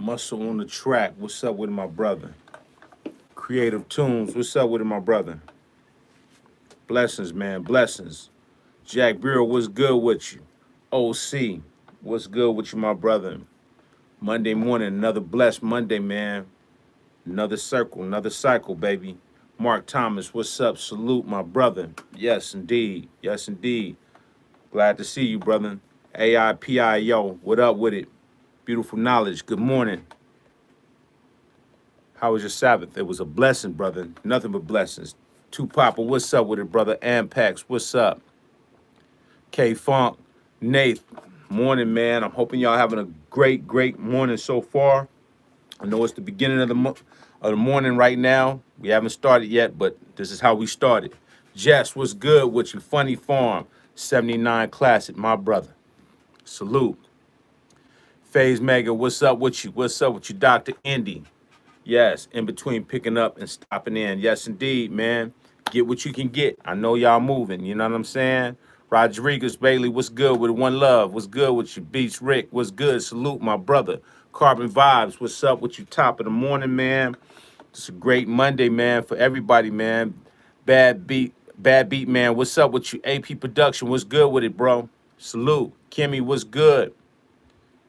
Muscle on the track. What's up with my brother? Creative Tunes. What's up with my brother? Blessings, man. Blessings. Jack Bureau, what's good with you? OC, what's good with you, my brother? Monday morning, another blessed Monday, man. Another circle, another cycle, baby. Mark Thomas, what's up? Salute, my brother. Yes, indeed. Yes, indeed. Glad to see you, brother. AIPIO, what up with it? Beautiful knowledge. Good morning. How was your Sabbath? It was a blessing, brother. Nothing but blessings. Two Papa, what's up with it, brother? Ampex, what's up? K Funk, Nath, morning, man. I'm hoping y'all having a great morning so far. I know it's the beginning of the morning right now. We haven't started yet, but this is how we started. Jess, what's good with you? Funny Farm, 79 Classic, my brother. Salute. FaZe Mega, what's up with you? What's up with you, Dr. Indy? Yes, in between picking up and stopping in. Yes, indeed, man. Get what you can get. I know y'all moving. You know what I'm saying? Rodriguez Bailey, what's good with One Love? What's good with you? Beats Rick, what's good? Salute, my brother. Carbon Vibes, what's up with you? Top of the morning, man. It's a great Monday, man, for everybody, man. Bad beat, man. What's up with you? AP Production, what's good with it, bro? Salute. Kimmy, what's good?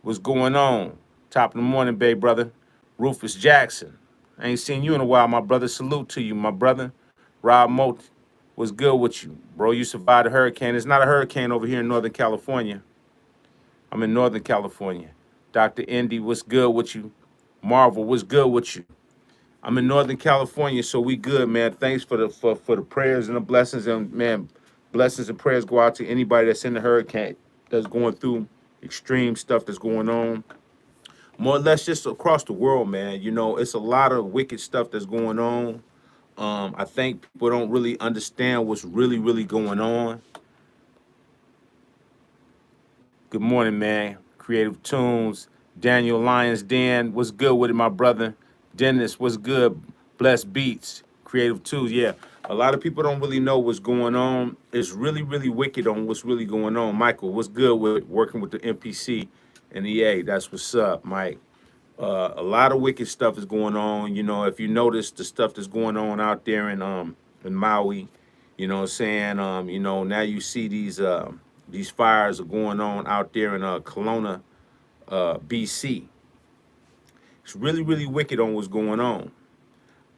What's going on? Top of the morning, babe, brother. Rufus Jackson. I ain't seen you in a while, my brother. Salute to you, my brother. Rob Moat, what's good with you? Bro, you survived a hurricane. It's not a hurricane over here in Northern California. I'm in Northern California. Dr. Indy, what's good with you? Marvel, what's good with you? I'm in Northern California, so we good, man. Thanks for the prayers and the blessings. And, man, blessings and prayers go out to anybody that's in the hurricane, that's going through extreme stuff that's going on. More or less just across the world, man. You know, it's a lot of wicked stuff that's going on. I think people don't really understand what's really going on. Good morning, man. Creative Tunes. Daniel Lyons, Dan, what's good with it, my brother? Dennis, what's good? Blessed Beats. Creative Tunes, yeah. A lot of people don't really know what's going on. It's really wicked on what's really going on. Michael, what's good with working with the MPC and EA? That's what's up, Mike. A lot of wicked stuff is going on. You know, if you notice the stuff that's going on out there in Maui, you know what I'm saying? You know, now you see these fires are going on out there in Kelowna, BC. It's really wicked on what's going on.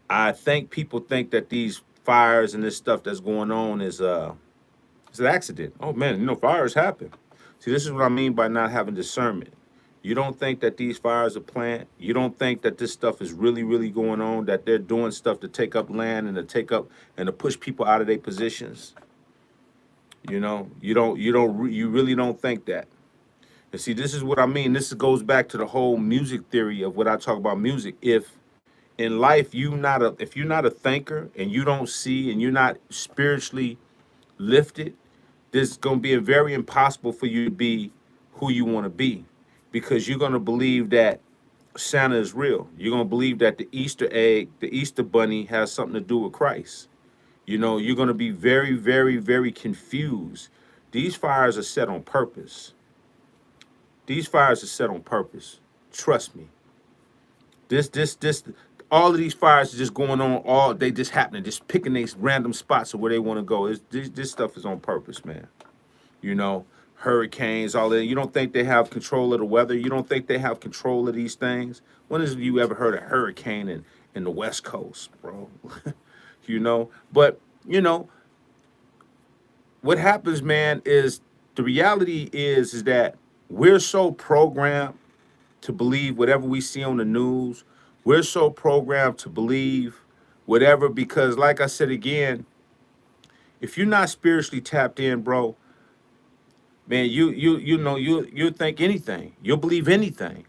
I think people think that these fires and this stuff that's going on is it's an accident. Oh man, you know, fires happen. See, this is what I mean by not having discernment. You don't think that these fires are planned. You don't think that this stuff is really going on, that they're doing stuff to take up land and to take up and to push people out of their positions. You know, you really don't think that. And see, this is what I mean. This goes back to the whole music theory of what I talk about music. If in life if you're not a thinker and you don't see and you're not spiritually lifted, this is going to be a very impossible for you to be who you want to be, because you're going to believe that Santa is real. You're going to believe that the Easter egg, the Easter bunny has something to do with Christ. You know, you're going to be very confused. These fires are set on purpose. These fires are set on purpose. Trust me. This, all of these fires are just going on. They just happening, just picking these random spots of where they want to go. This stuff is on purpose, man. You know, hurricanes, all that. You don't think they have control of the weather? You don't think they have control of these things? When have you ever heard a hurricane in the West Coast, bro? You know, but you know what happens, man, is the reality is that we're so programmed to believe whatever we see on the news. We're so programmed to believe whatever, because like I said again, if you're not spiritually tapped in, bro, man, you think anything. You'll believe anything.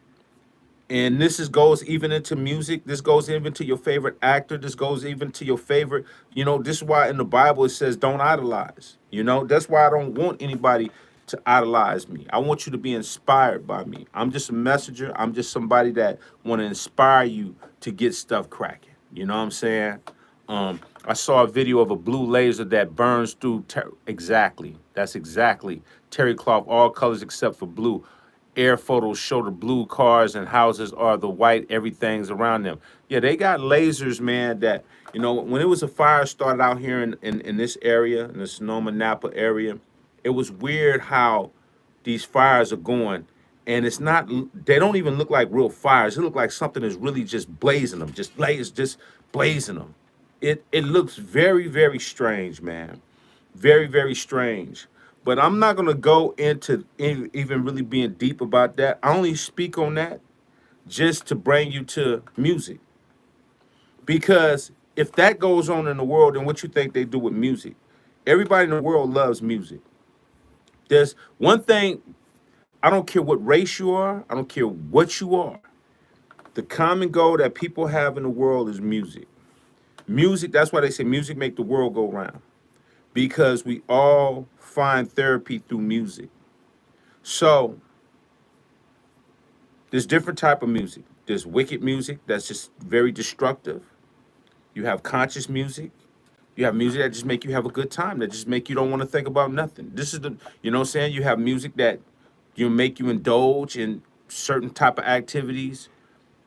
And goes even into music. This goes even to your favorite actor. This goes even to your favorite, you know, this is why in the Bible it says don't idolize. You know, that's why I don't want anybody to idolize me. I want you to be inspired by me. I'm just a messenger. I'm just somebody that want to inspire you to get stuff cracking. You know what I'm saying? I saw a video of a blue laser that burns through exactly. That's exactly terry cloth, all colors except for blue. air photos show the blue cars and houses are the white, everything's around them. Yeah, they got lasers, man, that, when it was a fire started out here in this area, in the Sonoma Napa area, it was weird how these fires are going. And it's not, they don't even look like real fires. It look like something is really just blazing them, just blazing them. It looks very, very strange, man. Very, very strange. But I'm not going to go into even really being deep about that. I only speak on that just to bring you to music. Because if that goes on in the world, then what you think they do with music? Everybody in the world loves music. There's one thing, I don't care what race you are, I don't care what you are. The common goal that people have in the world is music. Music, that's why they say music make the world go round. Because we all find therapy through music. So there's different type of music. There's wicked music that's just very destructive. You have conscious music. You have music that just make you have a good time, that just make you don't want to think about nothing. This is the, what I'm saying? You have music that make you indulge in certain type of activities.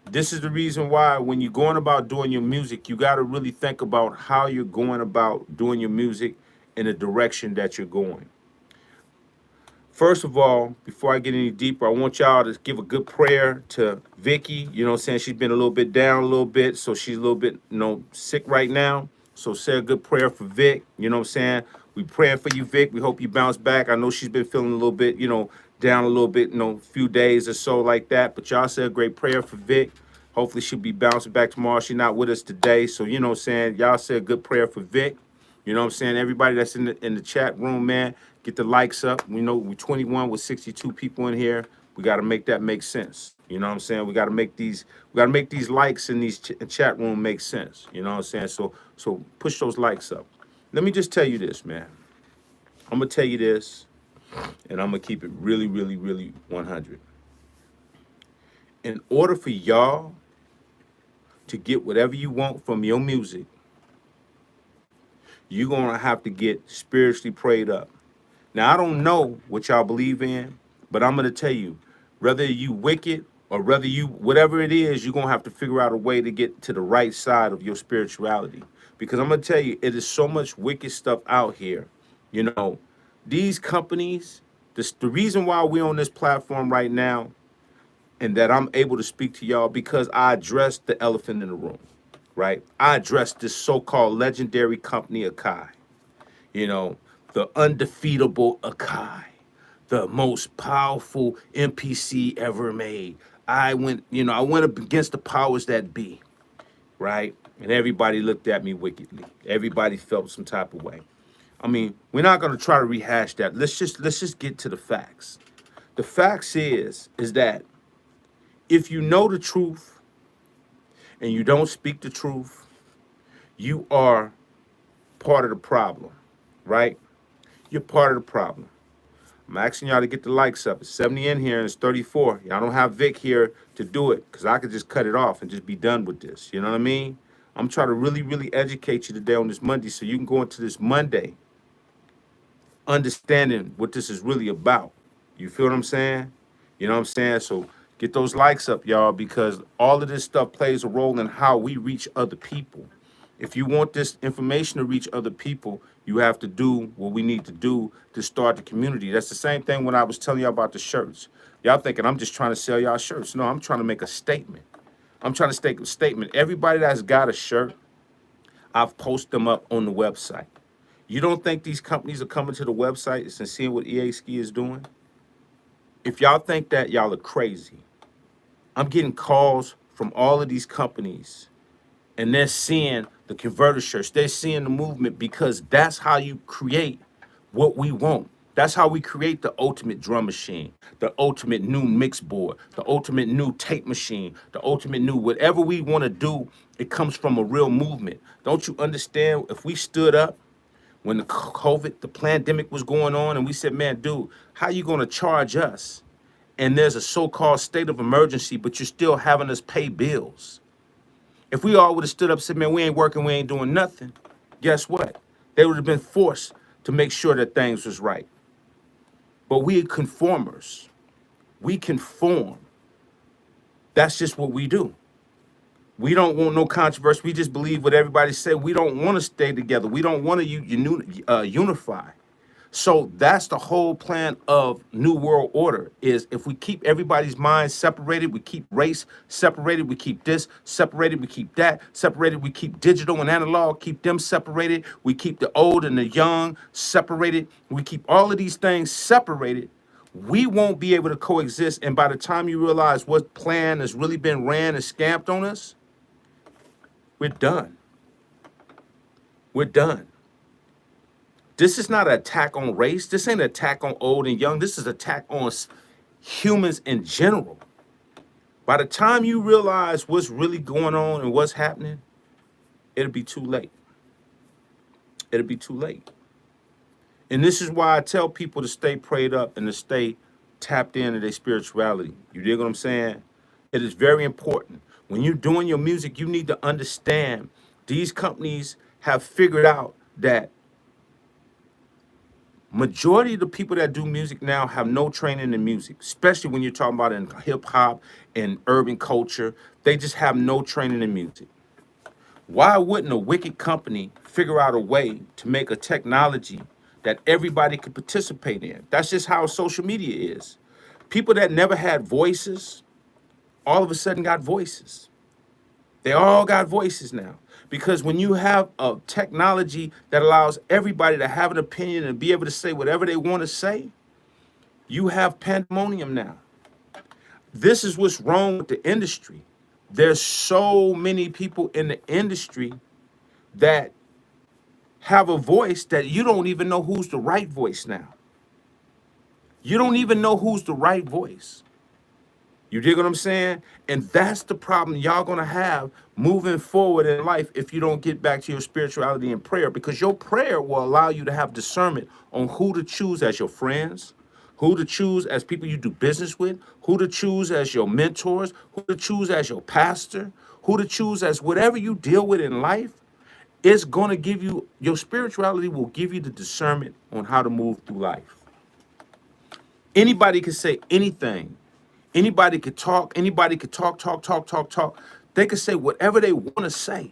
This is the reason why when you're going about doing your music, you got to really think about how you're going about doing your music in the direction that you're going. First of all, before I get any deeper, I want y'all to give a good prayer to Vicky. You know what I'm saying? She's been a little bit down a little bit, so she's a little bit, sick right now. So say a good prayer for Vic. You know what I'm saying? We praying for you, Vic. We hope you bounce back. I know she's been feeling a little bit, down a little bit, few days or so like that. But y'all say a great prayer for Vic. Hopefully she'll be bouncing back tomorrow. She's not with us today. So, you know what I'm saying? Y'all say a good prayer for Vic. You know what I'm saying? Everybody that's in the chat room, man, get the likes up. We know we're 21 with 62 people in here. We got to make that make sense. You know what I'm saying? We got to make these likes in these chat room make sense. You know what I'm saying? So push those likes up. Let me just tell you this, man. I'm going to tell you this, and I'm going to keep it really, really, really 100. In order for y'all to get whatever you want from your music, you're going to have to get spiritually prayed up. Now, I don't know what y'all believe in, but I'm going to tell you, whether you wicked or whether you, whatever it is, you're going to have to figure out a way to get to the right side of your spirituality. Because I'm going to tell you, it is so much wicked stuff out here. These companies, the reason why we're on this platform right now and that I'm able to speak to y'all, because I addressed the elephant in the room. Right? I addressed this so-called legendary company, Akai. The undefeatable Akai, the most powerful MPC ever made. I went up against the powers that be, right? And everybody looked at me wickedly. Everybody felt some type of way. I mean, we're not going to try to rehash that. Let's just get to the facts. The facts is that if you know the truth, and you don't speak the truth, you are part of the problem, right? You're part of the problem. I'm asking y'all to get the likes up. It's 70 in here and it's 34. Y'all don't have Vic here to do it because I could just cut it off and just be done with this. You know what I mean? I'm trying to really, really educate you today on this Monday so you can go into this Monday understanding what this is really about. You feel what I'm saying? You know what I'm saying? So get those likes up, y'all, because all of this stuff plays a role in how we reach other people. If you want this information to reach other people, you have to do what we need to do to start the community. That's the same thing when I was telling y'all about the shirts. Y'all thinking I'm just trying to sell y'all shirts. No, I'm trying to make a statement. I'm trying to make a statement. Everybody that's got a shirt, I've posted them up on the website. You don't think these companies are coming to the websites and seeing what EA Ski is doing? If y'all think that, y'all are crazy. I'm getting calls from all of these companies, and they're seeing the converter shirts. They're seeing the movement because that's how you create what we want. That's how we create the ultimate drum machine, the ultimate new mix board, the ultimate new tape machine, the ultimate new whatever we want to do. It comes from a real movement. Don't you understand? If we stood up when the pandemic was going on and we said, man, dude, how you going to charge us? And there's a so-called state of emergency, but you're still having us pay bills. If we all would have stood up and said, man, we ain't working, we ain't doing nothing, guess what? They would have been forced to make sure that things was right. But we are conformers. We conform. That's just what we do. We don't want no controversy. We just believe what everybody said. We don't want to stay together. We don't want to unify. So that's the whole plan of New World Order is if we keep everybody's minds separated, we keep race separated, we keep this separated, we keep that separated, we keep digital and analog, keep them separated, we keep the old and the young separated, we keep all of these things separated, we won't be able to coexist. And by the time you realize what plan has really been ran and scamped on us, we're done. We're done. This is not an attack on race. This ain't an attack on old and young. This is an attack on humans in general. By the time you realize what's really going on and what's happening, it'll be too late. It'll be too late. And this is why I tell people to stay prayed up and to stay tapped into their spirituality. You dig what I'm saying? It is very important. When you're doing your music, you need to understand these companies have figured out that majority of the people that do music now have no training in music, especially when you're talking about in hip hop and urban culture. They just have no training in music. Why wouldn't a wicked company figure out a way to make a technology that everybody could participate in? That's just how social media is. People that never had voices, all of a sudden got voices. They all got voices now. Because when you have a technology that allows everybody to have an opinion and be able to say whatever they want to say, you have pandemonium now. This is what's wrong with the industry. There's so many people in the industry that have a voice that you don't even know who's the right voice now. You don't even know who's the right voice. You dig what I'm saying? And that's the problem y'all gonna have moving forward in life if you don't get back to your spirituality and prayer, because your prayer will allow you to have discernment on who to choose as your friends, who to choose as people you do business with, who to choose as your mentors, who to choose as your pastor, who to choose as whatever you deal with in life. It's gonna give you, your spirituality will give you the discernment on how to move through life. Anybody can say anything. Anybody could talk. Anybody could talk. They could say whatever they want to say.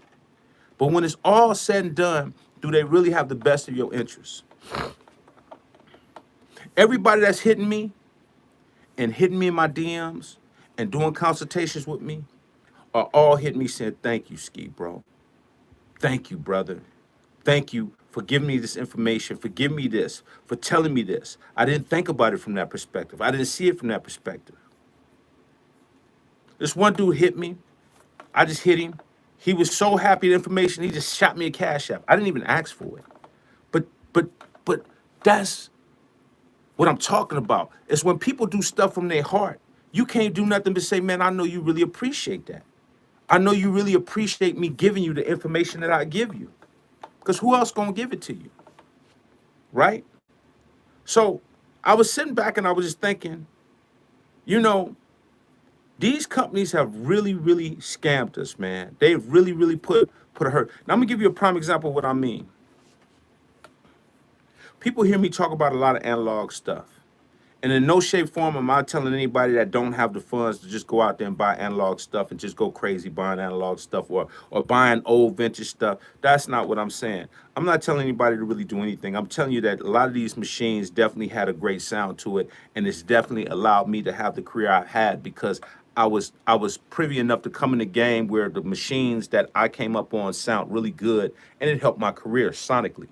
But when it's all said and done, do they really have the best of your interests? Everybody that's hitting me in my DMs and doing consultations with me are all hitting me saying, thank you, Ski, bro. Thank you, brother. Thank you for giving me this information, for giving me this, for telling me this. I didn't think about it from that perspective. I didn't see it from that perspective. This one dude hit me. I just hit him. He was so happy with the information, he just shot me a cash app. I didn't even ask for it. But that's what I'm talking about. It's when people do stuff from their heart. You can't do nothing but say, man, I know you really appreciate that. I know you really appreciate me giving you the information that I give you. Because who else gonna give it to you? Right? So I was sitting back and I was just thinking, you know, these companies have really, really scammed us, man. They've really, really put a hurt. Now I'm gonna give you a prime example of what I mean. People hear me talk about a lot of analog stuff. And in no shape, form am I telling anybody that don't have the funds to just go out there and buy analog stuff and just go crazy buying analog stuff or buying old vintage stuff. That's not what I'm saying. I'm not telling anybody to really do anything. I'm telling you that a lot of these machines definitely had a great sound to it, and it's definitely allowed me to have the career I had because I was privy enough to come in the game where the machines that I came up on sound really good, and it helped my career sonically.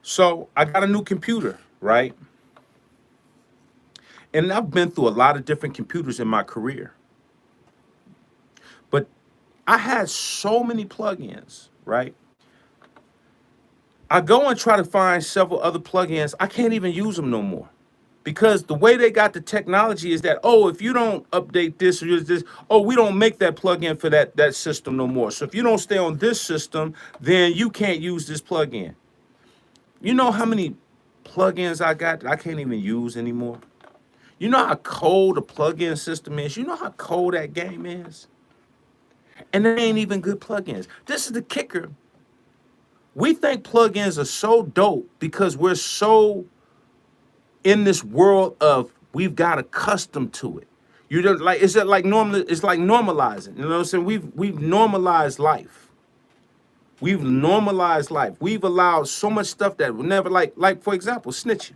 So I got a new computer, right? And I've been through a lot of different computers in my career. But I had so many plugins, right? I go and try to find several other plugins. I can't even use them no more. Because the way they got the technology is that, oh, if you don't update this or use this, oh, we don't make that plugin for that system no more. So if you don't stay on this system, then you can't use this plugin. You know how many plugins I got that I can't even use anymore? You know how cold the plugin system is? You know how cold that game is? And they ain't even good plugins. This is the kicker. We think plugins are so dope because we're so in this world of We've got accustomed to it. You don't like it's like normal. It's like normalizing. You know what I'm saying? We've normalized life. We've normalized life. We've allowed so much stuff that would never like for example, snitching.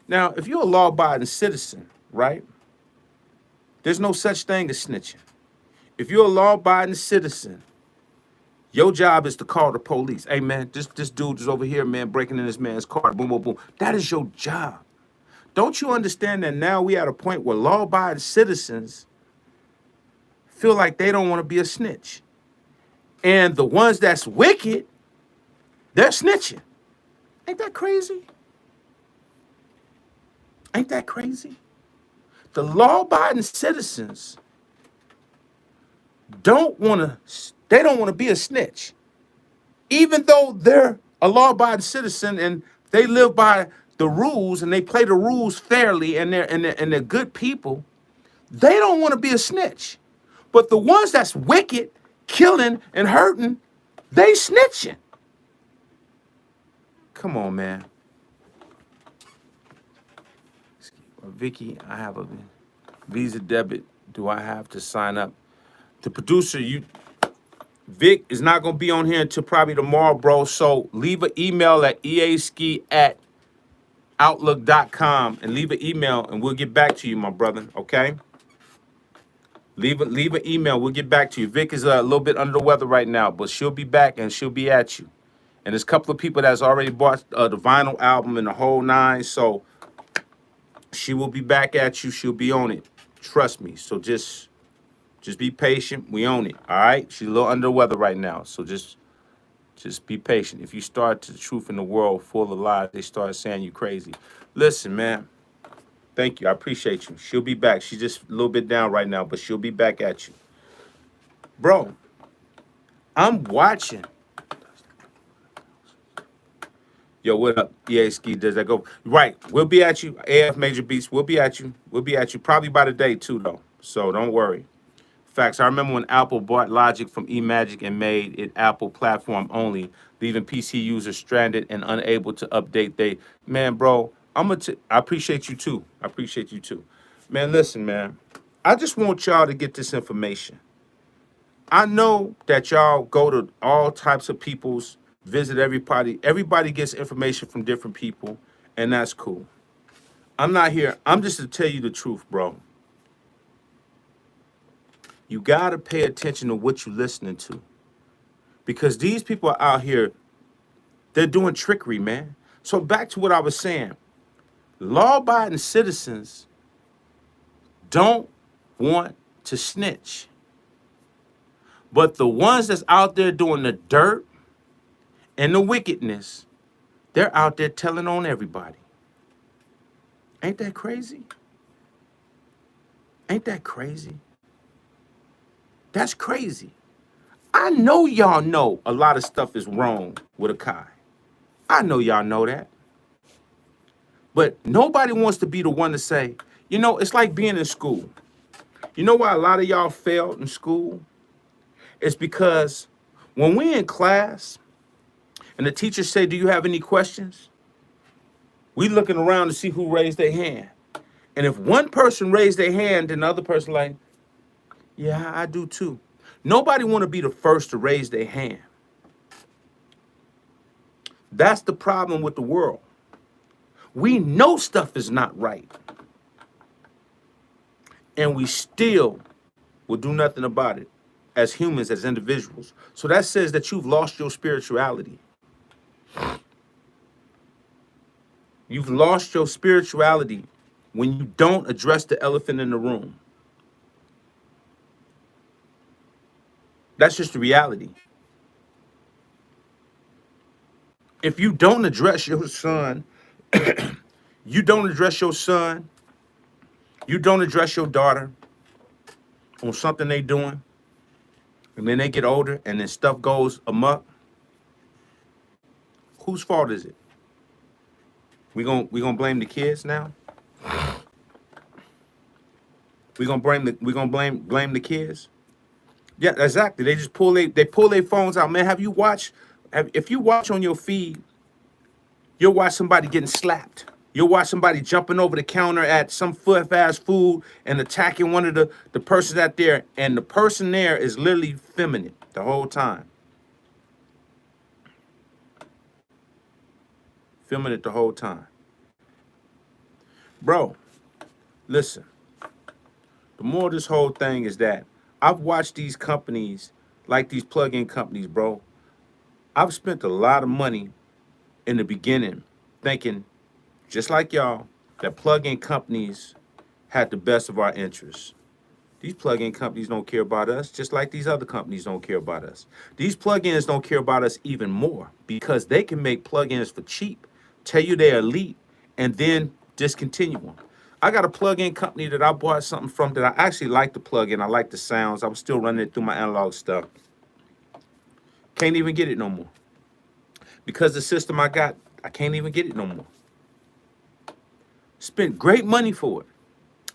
Now, if you're a law-abiding citizen, right? There's no such thing as snitching. If you're a law-abiding citizen, your job is to call the police. Hey man, this dude is over here, man, breaking in this man's car. Boom, boom, boom. That is your job. Don't you understand that now we at a point where law-abiding citizens feel like they don't want to be a snitch. And the ones that's wicked, they're snitching. Ain't that crazy? Ain't that crazy? The law-abiding citizens they don't want to be a snitch. Even though they're a law-abiding citizen and they live by the rules and they play the rules fairly and they're good people, they don't want to be a snitch. But the ones that's wicked, killing and hurting, they snitching. Come on, man. Vicky, I have a Visa debit. Do I have to sign up? The producer, Vic is not gonna be on here until probably tomorrow, bro. So leave an email at easki@outlook.com and leave an email and we'll get back to you, my brother. Okay? Leave an email. We'll get back to you. Vic is a little bit under the weather right now, but she'll be back and she'll be at you. And there's a couple of people that's already bought the vinyl album and the whole nine. So she will be back at you. She'll be on it. Trust me. So just be patient. We own it. All right. She's a little under the weather right now. So just be patient. If you start to the truth in the world full of lies, they start saying you crazy. Listen, man. Thank you. I appreciate you. She'll be back. She's just a little bit down right now, but she'll be back at you. Bro, I'm watching. Yo, what up? EA Ski, does that go? Right. We'll be at you. AF Major Beats, we'll be at you. We'll be at you probably by the day, too, though. So don't worry. Facts. I remember when Apple bought Logic from eMagic and made it Apple platform only, leaving PC users stranded and unable to update. Man, bro, I appreciate you too. I appreciate you too. Man, listen, man. I just want y'all to get this information. I know that y'all go to all types of people's, visit everybody. Everybody gets information from different people, and that's cool. I'm not here. I'm just to tell you the truth, bro. You got to pay attention to what you're listening to. Because these people are out here, they're doing trickery, man. So back to what I was saying. Law-abiding citizens don't want to snitch. But the ones that's out there doing the dirt and the wickedness, they're out there telling on everybody. Ain't that crazy? Ain't that crazy? That's crazy. I know y'all know a lot of stuff is wrong with Akai. I know y'all know that. But nobody wants to be the one to say, you know, it's like being in school. You know why a lot of y'all failed in school? It's because when we're in class and the teachers say, do you have any questions? We looking around to see who raised their hand. And if one person raised their hand, then the other person like, yeah, I do too. Nobody want to be the first to raise their hand. That's the problem with the world. We know stuff is not right. And we still will do nothing about it as humans, as individuals. So that says that you've lost your spirituality. You've lost your spirituality when you don't address the elephant in the room. That's just the reality. If you don't address your son, you don't address your son, you don't address your daughter on something they doing, and then they get older and then stuff goes amok, whose fault is it? We gonna blame the kids now? We gonna blame the kids? Yeah, exactly. They just pull their phones out. Man, if you watch on your feed, you'll watch somebody getting slapped. You'll watch somebody jumping over the counter at some fast food and attacking one of the persons out there, and the person there is literally feminine the whole time. Filming it the whole time. Bro, listen. The more of this whole thing is that I've watched these companies, like these plug-in companies, bro. I've spent a lot of money in the beginning thinking, just like y'all, that plug-in companies had the best of our interests. These plug-in companies don't care about us, just like these other companies don't care about us. These plug-ins don't care about us even more because they can make plug-ins for cheap, tell you they're elite, and then discontinue them. I got a plug-in company that I bought something from that I actually like the plug-in. I like the sounds. I'm still running it through my analog stuff. Can't even get it no more. Because the system I got, I can't even get it no more. Spent great money for it.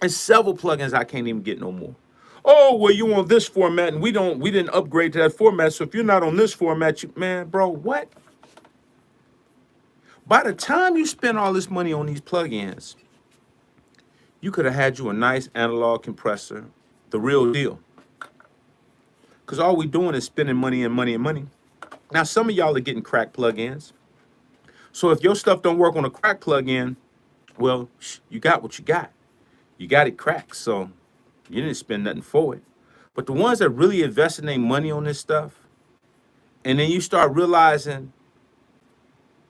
And several plugins I can't even get no more. Oh, well, you on this format and we didn't upgrade to that format. So if you're not on this format, man, bro, what? By the time you spend all this money on these plugins, you could have had you a nice analog compressor, the real deal. Because all we doing is spending money and money and money. Now, some of y'all are getting crack plugins. So if your stuff don't work on a crack plugin, well, you got what you got. You got it cracked, so you didn't spend nothing for it. But the ones that really investing their money on this stuff, and then you start realizing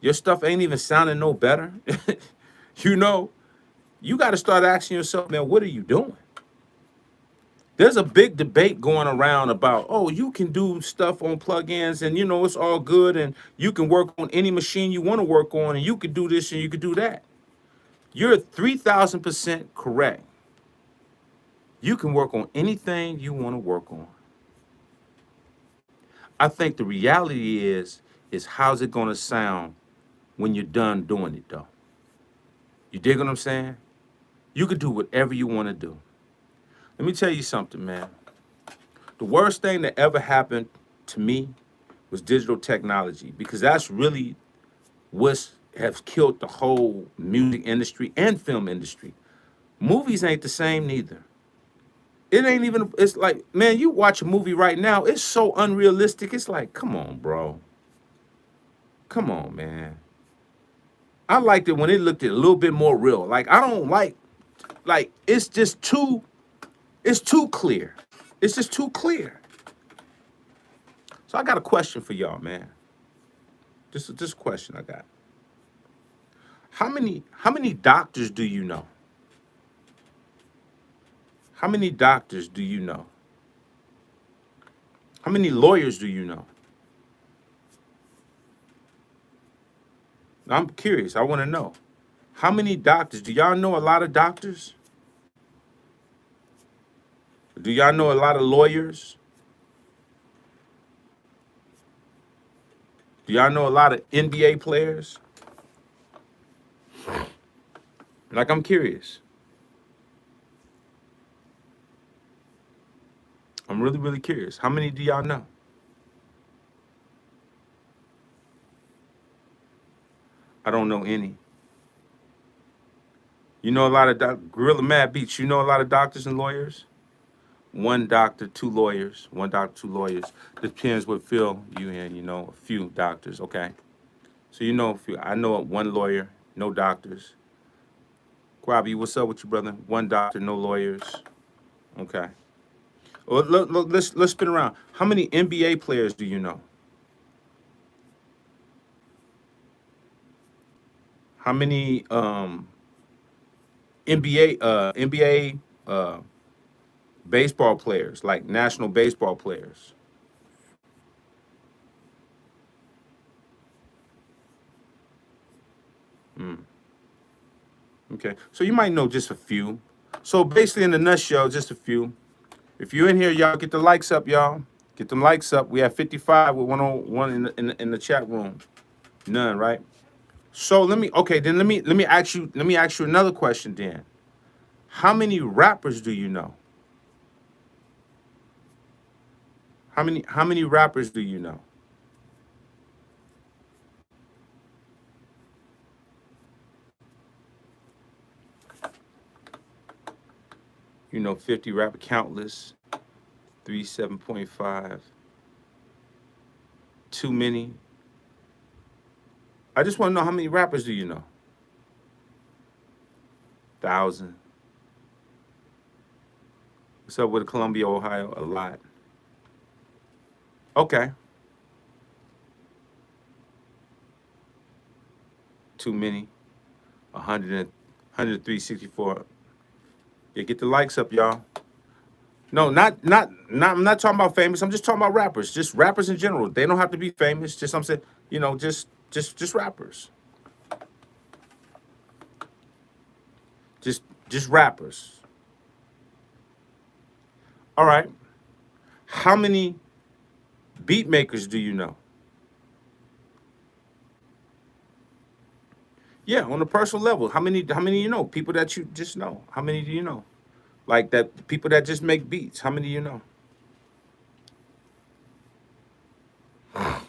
your stuff ain't even sounding no better, you know, you got to start asking yourself, man, what are you doing? There's a big debate going around about, oh, you can do stuff on plugins and, you know, it's all good and you can work on any machine you want to work on and you can do this and you can do that. You're 3,000% correct. You can work on anything you want to work on. I think the reality is how's it going to sound when you're done doing it, though? You dig what I'm saying? You could do whatever you want to do. Let me tell you something, man. The worst thing that ever happened to me was digital technology, because that's really what has killed the whole music industry and film industry. Movies ain't the same neither. It ain't even, it's like, man, you watch a movie right now, it's so unrealistic. It's like, come on, bro. Come on, man. I liked it when it looked a little bit more real. Like, I don't like, it's just too, it's too clear. It's just too clear. So I got a question for y'all, man. This question I got. How many doctors do you know? How many doctors do you know? How many lawyers do you know? I'm curious. I want to know. How many doctors? Do y'all know a lot of doctors? Do y'all know a lot of lawyers? Do y'all know a lot of NBA players? Like, I'm curious. I'm really, really curious. How many do y'all know? I don't know any. You know a lot of Gorilla Mad Beats. You know a lot of doctors and lawyers? One doctor, two lawyers. One doctor, two lawyers. Depends what field you in. You know, a few doctors. Okay. So you know a few. I know one lawyer, no doctors. Quabi, what's up with you, brother? One doctor, no lawyers. Okay. Well, let's spin around. How many NBA players do you know? How many NBA baseball players, like national baseball players? Okay, so you might know just a few. So basically, in the nutshell, just a few. If you're in here, y'all get the likes up, y'all. Get them likes up. We have 55 with 101 in the chat room. None, right? So let me ask you another question then. How many rappers do you know? How many rappers do you know? You know, 50 rapper countless, 3 7.5, too many. I just want to know, how many rappers do you know? 1,000. What's up with Columbia, Ohio? A lot. Okay, too many. 100 103.64. Yeah, get the likes up, y'all. No, I'm not talking about famous. I'm just talking about rappers. Just rappers in general. They don't have to be famous. Just I'm saying, just rappers. Just just rappers. All right. How many beat makers do you know? Yeah, on a personal level. How many you know? People that you just know. How many do you know? Like that people that just make beats. How many do you know? I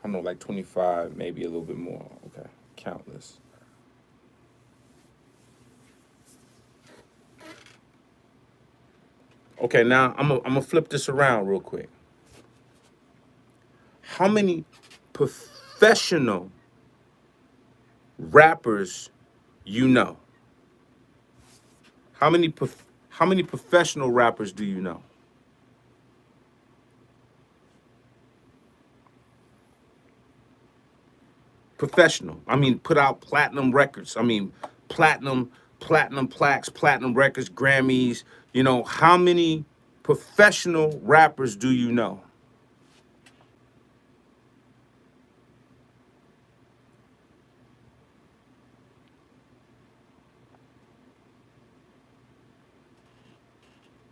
know like 25, maybe a little bit more. Okay. Countless. Okay, now I'm gonna flip this around real quick. How many professional rappers you know? How many professional rappers do you know? Professional. I mean, put out platinum records. I mean, platinum plaques, platinum records, Grammys. You know, how many professional rappers do you know?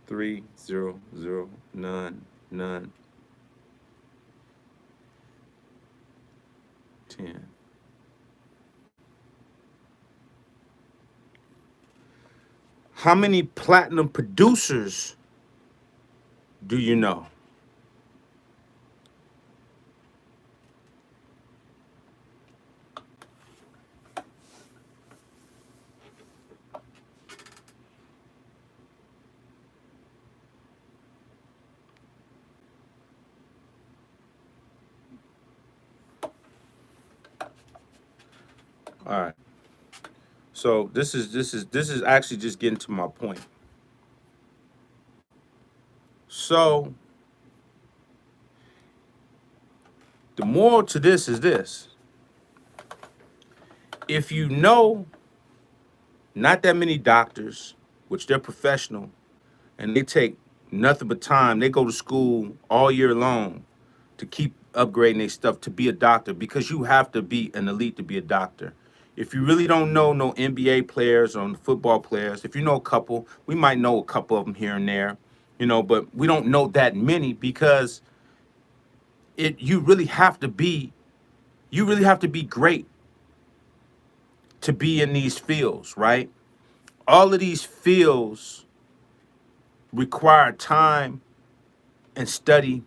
3 0 0 none, none, 10. How many platinum producers do you know? All right. So this is actually just getting to my point. So the moral to this is this: if you know not that many doctors, which they're professional, and they take nothing but time, they go to school all year long to keep upgrading their stuff to be a doctor, because you have to be an elite to be a doctor. If you really don't know no NBA players or football players, if you know a couple, we might know a couple of them here and there, but we don't know that many, because it you really have to be great to be in these fields, right? All of these fields require time and study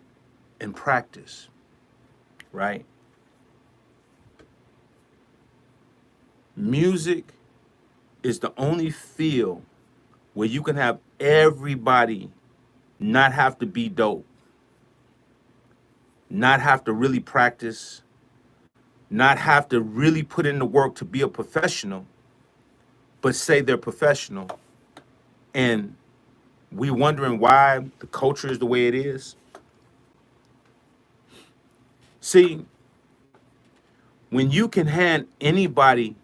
and practice, right? Music is the only field where you can have everybody not have to be dope, not have to really practice, not have to really put in the work to be a professional, but say they're professional. And we wondering why the culture is the way it is. See, when you can hand anybody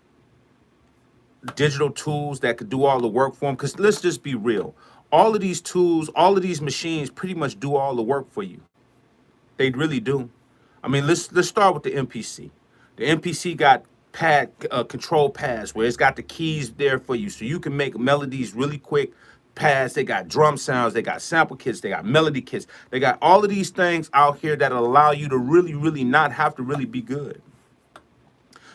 digital tools that could do all the work for them, because let's just be real, all of these tools, all of these machines pretty much do all the work for you. They really do. I mean, let's start with the MPC. The MPC got control pads where it's got the keys there for you, so you can make melodies really quick. Pads. They got drum sounds. They got sample kits. They got melody kits. They got all of these things out here that allow you to really, really not have to really be good.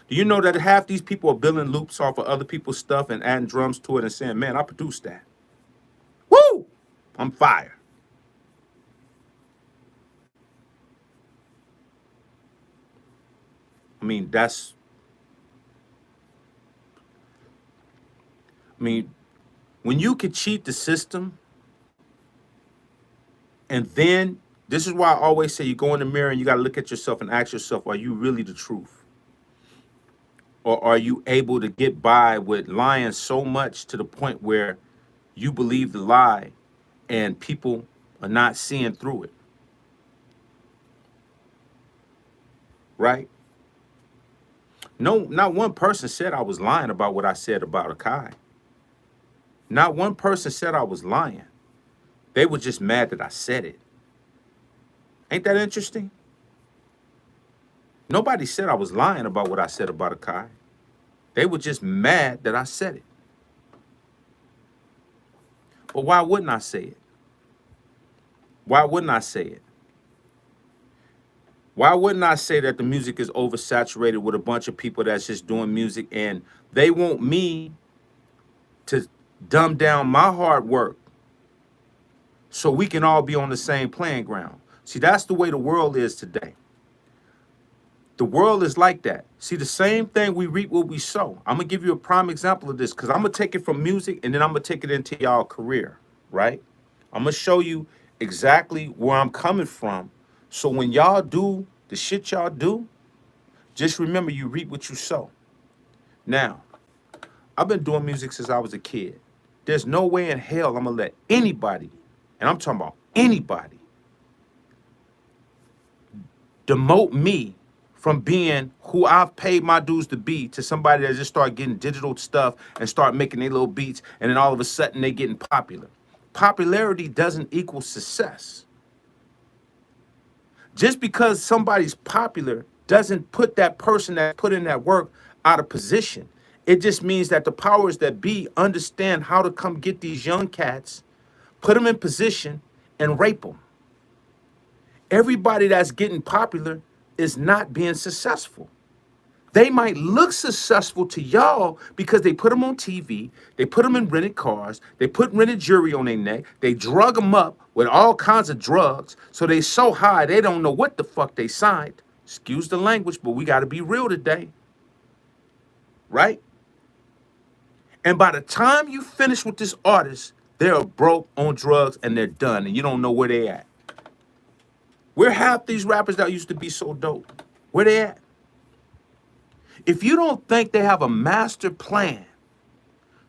Do you know that half these people are building loops off of other people's stuff and adding drums to it and saying, "Man, I produced that. Woo! I'm fire." I mean, I mean, When you can cheat the system, and then this is why I always say you go in the mirror and you got to look at yourself and ask yourself, are you really the truth? Or are you able to get by with lying so much to the point where you believe the lie and people are not seeing through it? Right? No, not one person said I was lying about what I said about Akai. Not one person said I was lying. They were just mad that I said it. Ain't that interesting? Nobody said I was lying about what I said about Akai. They were just mad that I said it. But why wouldn't I say it? Why wouldn't I say it? Why wouldn't I say that the music is oversaturated with a bunch of people that's just doing music and they want me to dumb down my hard work so we can all be on the same playing ground? See, that's the way the world is today. The world is like that. See, the same thing, we reap what we sow. I'm going to give you a prime example of this because I'm going to take it from music and then I'm going to take it into y'all career, right? I'm going to show you exactly where I'm coming from. So when y'all do the shit y'all do, just remember you reap what you sow. Now, I've been doing music since I was a kid. There's no way in hell I'm going to let anybody, and I'm talking about anybody, demote me from being who I've paid my dues to be to somebody that just start getting digital stuff and start making their little beats, and then all of a sudden they getting popular. Popularity doesn't equal success. Just because somebody's popular doesn't put that person that put in that work out of position. It just means that the powers that be understand how to come get these young cats, put them in position, and rape them. Everybody that's getting popular is not being successful. They might look successful to y'all because they put them on TV, they put them in rented cars, they put rented jewelry on their neck, they drug them up with all kinds of drugs, so they so high they don't know what the fuck they signed. Excuse the language, but we got to be real today, right? And by the time you finish with this artist, they're broke on drugs and they're done, and you don't know where they at. Where half these rappers that used to be so dope? Where they at? If you don't think they have a master plan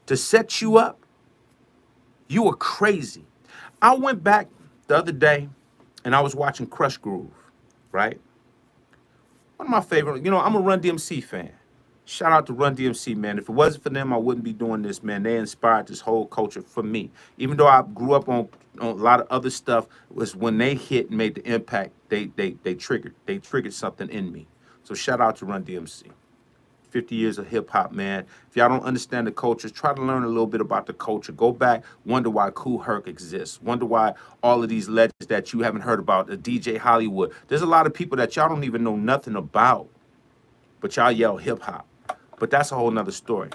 to set you up, you are crazy. I went back the other day and I was watching Crush Groove, right? One of my favorite, I'm a Run DMC fan. Shout out to Run DMC, man. If it wasn't for them, I wouldn't be doing this, man. They inspired this whole culture for me. Even though I grew up on a lot of other stuff, it was when they hit and made the impact, they triggered something in me. So shout out to Run DMC. 50 years of hip hop, man. If y'all don't understand the culture, try to learn a little bit about the culture. Go back, wonder why Kool Herc exists. Wonder why all of these legends that you haven't heard about, the DJ Hollywood. There's a lot of people that y'all don't even know nothing about, but y'all yell hip hop. But that's a whole nother story.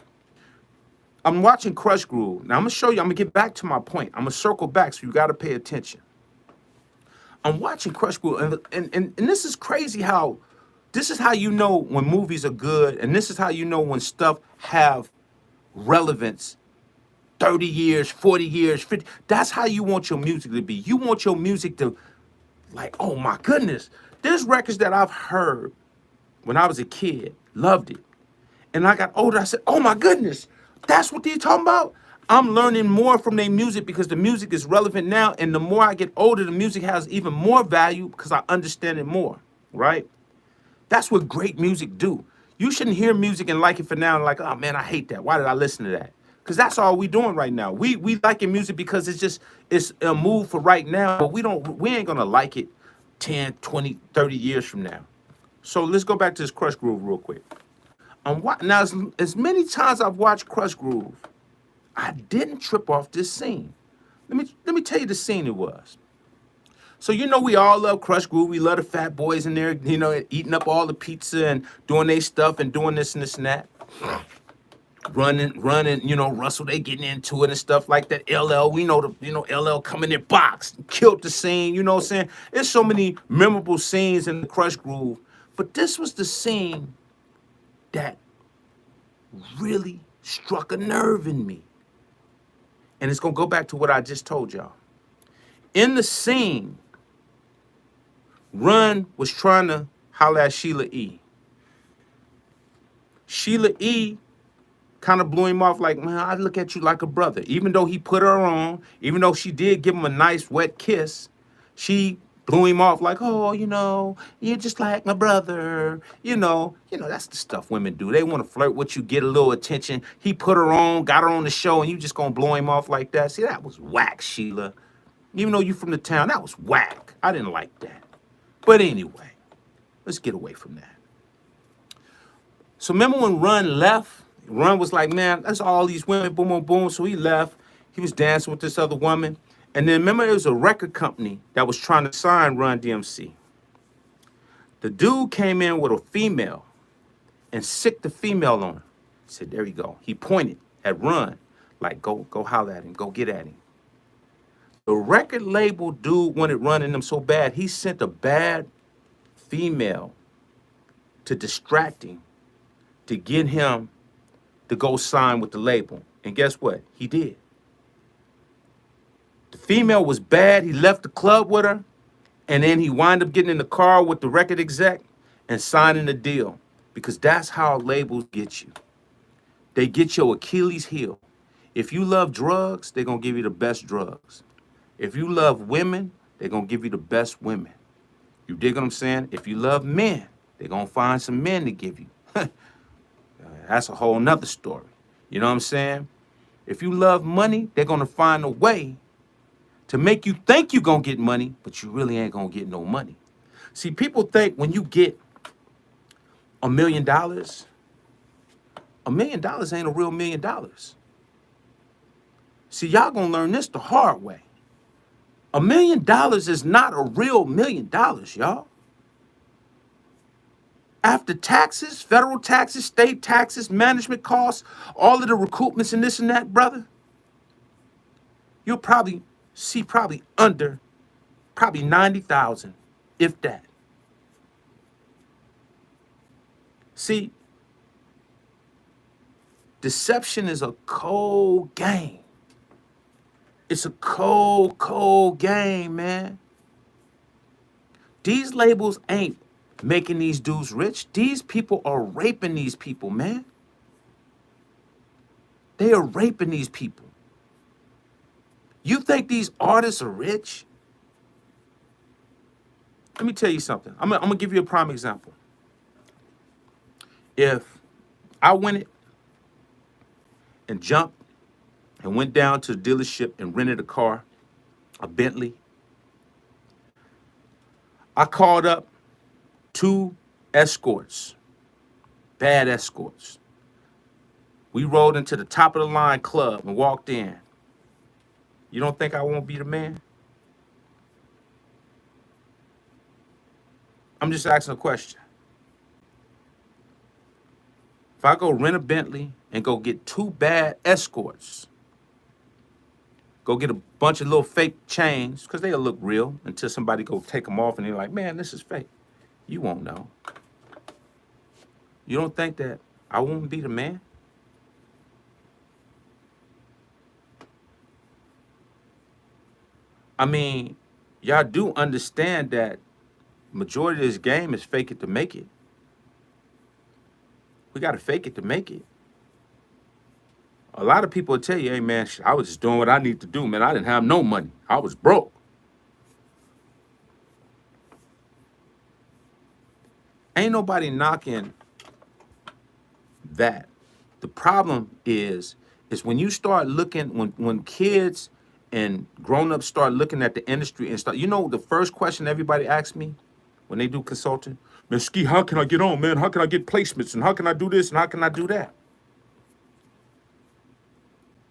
I'm watching Crush Groove. Now I'm gonna show you, I'm gonna get back to my point. I'm gonna circle back, so you gotta pay attention. I'm watching Crush Groove, and this is crazy how this is how you know when movies are good, and this is how you know when stuff have relevance 30 years, 40 years, 50. That's how you want your music to be. You want your music to, like, oh my goodness. There's records that I've heard when I was a kid, loved it. And I got older, I said, oh my goodness, that's what they're talking about? I'm learning more from their music because the music is relevant now, and the more I get older, the music has even more value because I understand it more, right? That's what great music do. You shouldn't hear music and like it for now and like, oh man, I hate that. Why did I listen to that? Because that's all we doing right now. We liking music because it's a move for right now, but we ain't gonna like it 10, 20, 30 years from now. So let's go back to this Crush Groove real quick. Now, as many times I've watched Crush Groove, I didn't trip off this scene. Let me tell you the scene it was. So we all love Crush Groove. We love the fat boys in there, eating up all the pizza and doing their stuff and doing this and this and that. Running, Russell, they getting into it and stuff like that. LL, we know LL coming in box, killed the scene, you know what I'm saying? There's so many memorable scenes in the Crush Groove, but this was the scene that really struck a nerve in me. And it's going to go back to what I just told y'all. In the scene, Run was trying to holler at Sheila E. Sheila E kind of blew him off like, man, I look at you like a brother. Even though he put her on, even though she did give him a nice wet kiss, she blew him off like, oh, you're just like my brother. That's the stuff women do. They want to flirt with you, get a little attention. He put her on, got her on the show, and you just gonna blow him off like that. See, that was whack, Sheila. Even though you from the town, that was whack. I didn't like that. But anyway, let's get away from that. So remember when Run left? Run was like, man, that's all these women, boom, boom, boom. So he left. He was dancing with this other woman. And then remember, there was a record company that was trying to sign Run DMC. The dude came in with a female and sicked the female on her. He said, there you go. He pointed at Run, like, go holler at him, go get at him. The record label dude wanted Run in them so bad, he sent a bad female to distract him to get him to go sign with the label. And guess what? He did. The female was bad. He left the club with her. And then he wound up getting in the car with the record exec and signing the deal. Because that's how labels get you. They get your Achilles heel. If you love drugs, they're going to give you the best drugs. If you love women, they're going to give you the best women. You dig what I'm saying? If you love men, they're going to find some men to give you. That's a whole nother story. You know what I'm saying? If you love money, they're going to find a way to make you think you're going to get money, but you really ain't going to get no money. See, people think when you get $1 million, $1 million ain't a real $1 million. See, y'all going to learn this the hard way. $1 million is not a real $1 million, y'all. After taxes, federal taxes, state taxes, management costs, all of the recoupments and this and that, brother, you'll probably see under 90,000, if that. See, deception is a cold game. It's a cold game, man. These labels ain't making these dudes rich. These people are raping these people, man. They are raping these people. You think these artists are rich? Let me tell you something. I'm gonna give you a prime example. If I went and jumped and went down to the dealership and rented a car, a Bentley, I called up 2 escorts, bad escorts. We rolled into the top of the line club and walked in. You don't think I won't be the man? I'm just asking a question. If I go rent a Bentley and go get 2 bad escorts, go get a bunch of little fake chains, because they'll look real until somebody go take them off and they're like, man, this is fake. You won't know. You don't think that I won't be the man? I mean, y'all do understand that majority of this game is fake it to make it. We got to fake it to make it. A lot of people will tell you, hey, man, I was just doing what I need to do, man. I didn't have no money. I was broke. Ain't nobody knocking that. The problem is when you start looking, when kids and grown-ups start looking at the industry and start, the first question everybody asks me when they do consulting, man, Ski, how can I get on, man? How can I get placements? And how can I do this? And how can I do that?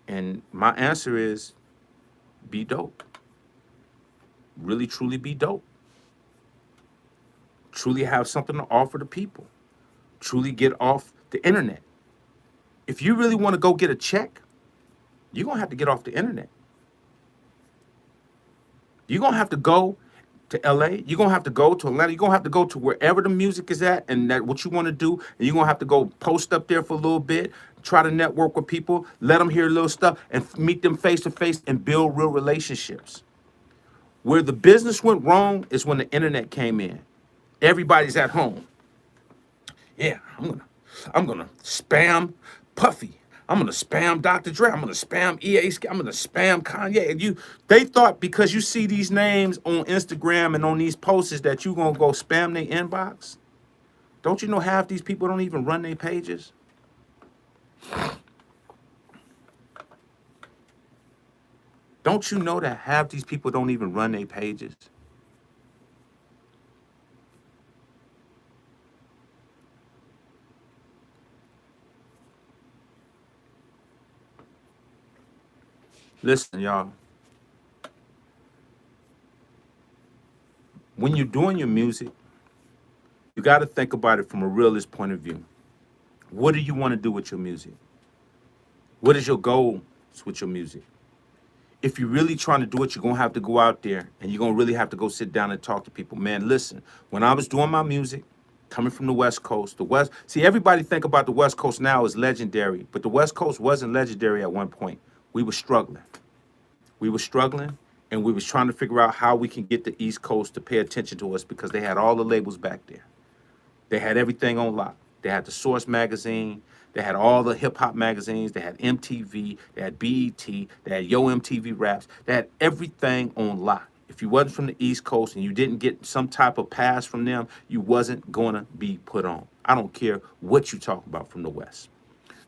And my answer is, be dope. Really, truly be dope. Truly have something to offer to people. Truly get off the internet. If you really want to go get a check, you're going to have to get off the internet. You're going to have to go to LA. You're going to have to go to Atlanta. You're going to have to go to wherever the music is at and that what you want to do. And you're going to have to go post up there for a little bit, try to network with people, let them hear little stuff, and meet them face to face and build real relationships. Where the business went wrong is when the internet came in. Everybody's at home. Yeah, I'm gonna spam Puffy. I'm gonna spam Dr. Dre. I'm gonna spam EA. I'm gonna spam Kanye. And they thought because you see these names on Instagram and on these posts that you gonna go spam their inbox. Don't you know half these people don't even run their pages? Don't you know that half these people don't even run their pages? Listen, y'all. When you're doing your music, you got to think about it from a realist point of view. What do you want to do with your music? What is your goal with your music? If you're really trying to do it, you're going to have to go out there and you're going to really have to go sit down and talk to people. Man, listen, when I was doing my music, coming from the West Coast, see, everybody think about the West Coast now as legendary, but the West Coast wasn't legendary at one point. We were struggling. We were struggling, and we was trying to figure out how we can get the East Coast to pay attention to us because they had all the labels back there. They had everything on lock. They had the Source magazine. They had all the hip hop magazines. They had MTV. They had BET. They had Yo MTV Raps. They had everything on lock. If you wasn't from the East Coast and you didn't get some type of pass from them, you wasn't gonna be put on. I don't care what you talk about from the West.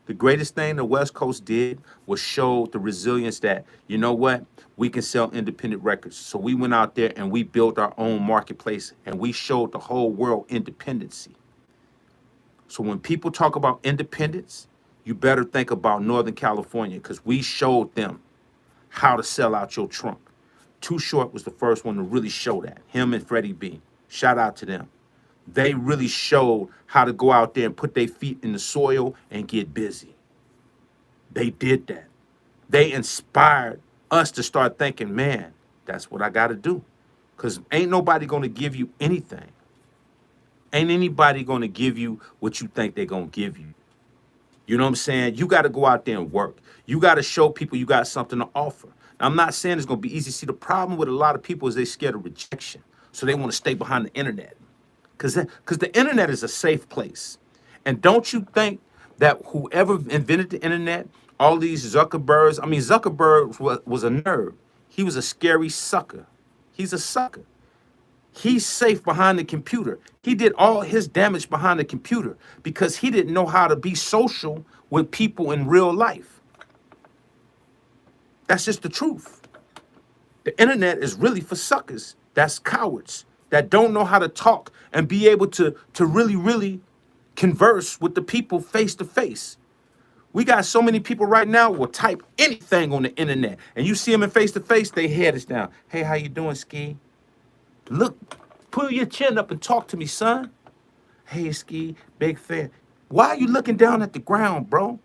The greatest thing the West Coast did was show the resilience that, you know what, we can sell independent records. So we went out there and we built our own marketplace and we showed the whole world independency. So when people talk about independence, you better think about Northern California because we showed them how to sell out your trunk. Too Short was the first one to really show that. Him and Freddie B. Shout out to them. They really showed how to go out there and put their feet in the soil and get busy. They did that. They inspired us to start thinking, man, that's what I got to do. Because ain't nobody going to give you anything. Ain't anybody going to give you what you think they're going to give you. You know what I'm saying? You got to go out there and work. You got to show people you got something to offer. Now, I'm not saying it's going to be easy. See, the problem with a lot of people is they scared of rejection. So they want to stay behind the internet. Because the internet is a safe place. And don't you think that whoever invented the internet, all these Zuckerbergs, I mean, Zuckerberg was a nerd. He was a scary sucker. He's a sucker. He's safe behind the computer. He did all his damage behind the computer because he didn't know how to be social with people in real life. That's just the truth. The internet is really for suckers. That's cowards that don't know how to talk and be able to really, really converse with the people face to face. We got so many people right now will type anything on the internet, and you see them in face to face, their head is down. Hey, how you doing, Ski? Look, pull your chin up and talk to me, son. Hey, Ski, big fan. Why are you looking down at the ground, bro?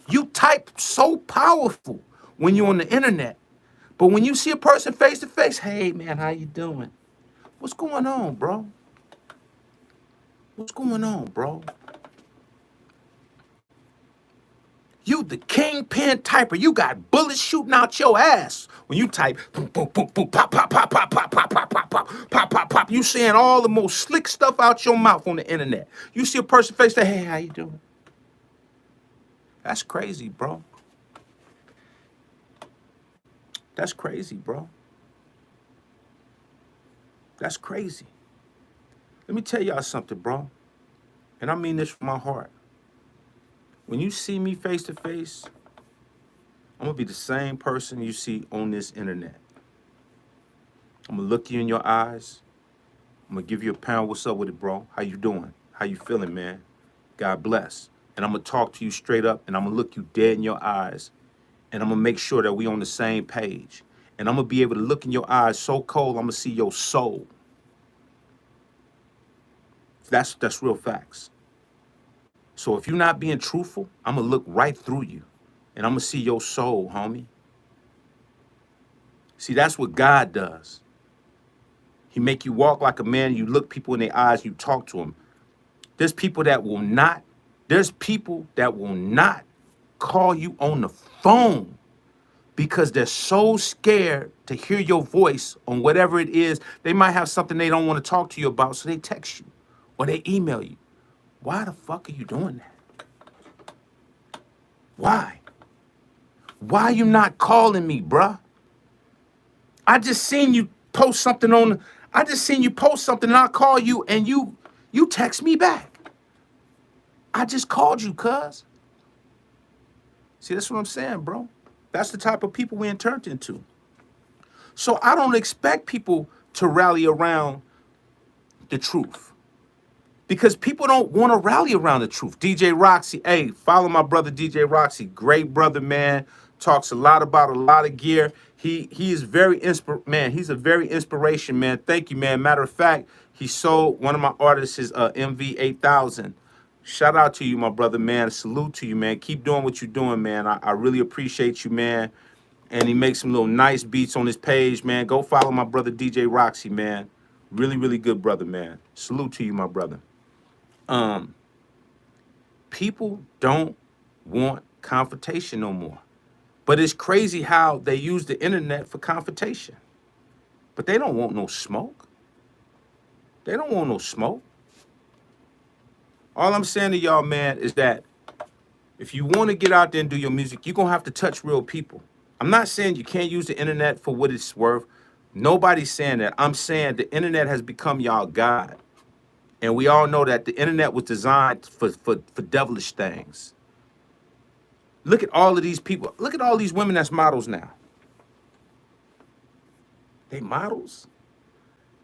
You type so powerful when you're on the internet, but when you see a person face to face, hey, man, how you doing? What's going on, bro? What's going on, bro? You the kingpin typer. You got bullets shooting out your ass when you type boom, boom, boom, boom, pop, pop, pop, pop, pop, pop, pop, pop, pop, pop, pop, pop. You saying all the most slick stuff out your mouth on the internet. You see a person face that, hey, how you doing? That's crazy, bro. That's crazy, bro. That's crazy. Let me tell y'all something, bro. And I mean this from my heart. When you see me face to face, I'm gonna be the same person you see on this internet. I'm gonna look you in your eyes. I'm gonna give you a pound. What's up with it, bro? How you doing? How you feeling, man? God bless. And I'm gonna talk to you straight up, and I'm gonna look you dead in your eyes, and I'm gonna make sure that we on the same page. And I'm gonna be able to look in your eyes so cold, I'm gonna see your soul. That's real facts. So if you're not being truthful, I'm gonna look right through you, and I'm gonna see your soul, homie. See, that's what God does. He make you walk like a man. You look people in their eyes. You talk to them. There's people that will not call you on the phone because they're so scared to hear your voice on whatever it is. They might have something they don't want to talk to you about, so they text you or they email you. Why the fuck are you doing that? Why? Why you not calling me, bruh? I just seen you post something and I call you and you text me back. I just called you, cuz. See, that's what I'm saying, bro. That's the type of people we turned into. So I don't expect people to rally around the truth because people don't want to rally around the truth. DJ Roxy, hey, follow my brother DJ Roxy. Great brother, man. Talks a lot about a lot of gear. He is very man. He's a very inspiration, man. Thank you, man. Matter of fact, he sold one of my artists his MV8000. Shout out to you, my brother, man. Salute to you, man. Keep doing what you're doing, man. I really appreciate you, man. And he makes some little nice beats on his page, man. Go follow my brother DJ Roxy, man. Really, really good brother, man. Salute to you, my brother. People don't want confrontation no more. But it's crazy how they use the internet for confrontation. But they don't want no smoke. They don't want no smoke. All I'm saying to y'all, man, is that if you want to get out there and do your music, you're going to have to touch real people. I'm not saying you can't use the internet for what it's worth. Nobody's saying that. I'm saying the internet has become y'all God. And we all know that the internet was designed for devilish things. Look at all of these people. Look at all these women that's models now. They models?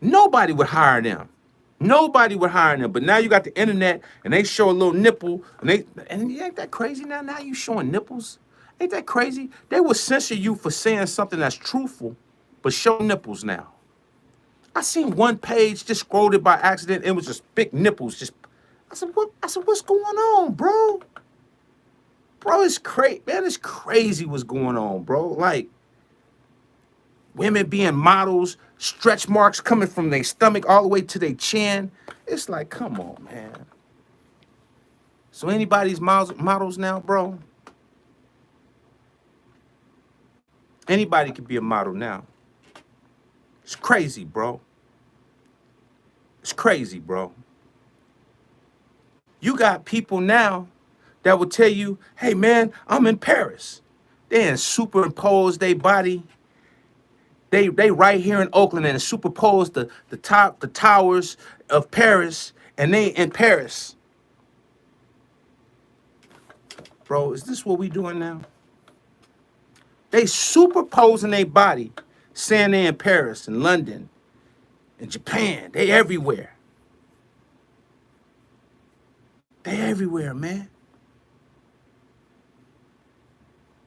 Nobody would hire them. Nobody would hire them. But now you got the internet and they show a little nipple and ain't that crazy now? Now you showing nipples? Ain't that crazy? They will censor you for saying something that's truthful, but show nipples now. I seen one page just scrolled it by accident. It was just big nipples. I said, what's going on, bro? Bro, it's crazy, man. It's crazy what's going on, bro. Like, women being models, stretch marks coming from their stomach all the way to their chin. It's like, come on, man. So anybody's models now, bro? Anybody could be a model now. It's crazy, bro. It's crazy, bro. You got people now that will tell you, hey, man, I'm in Paris. They superimpose their body. They right here in Oakland and superimpose the towers of Paris, and they in Paris. Bro, is this what we doing now? They superimposing their body, saying they in Paris and London and Japan. They everywhere. They everywhere, man.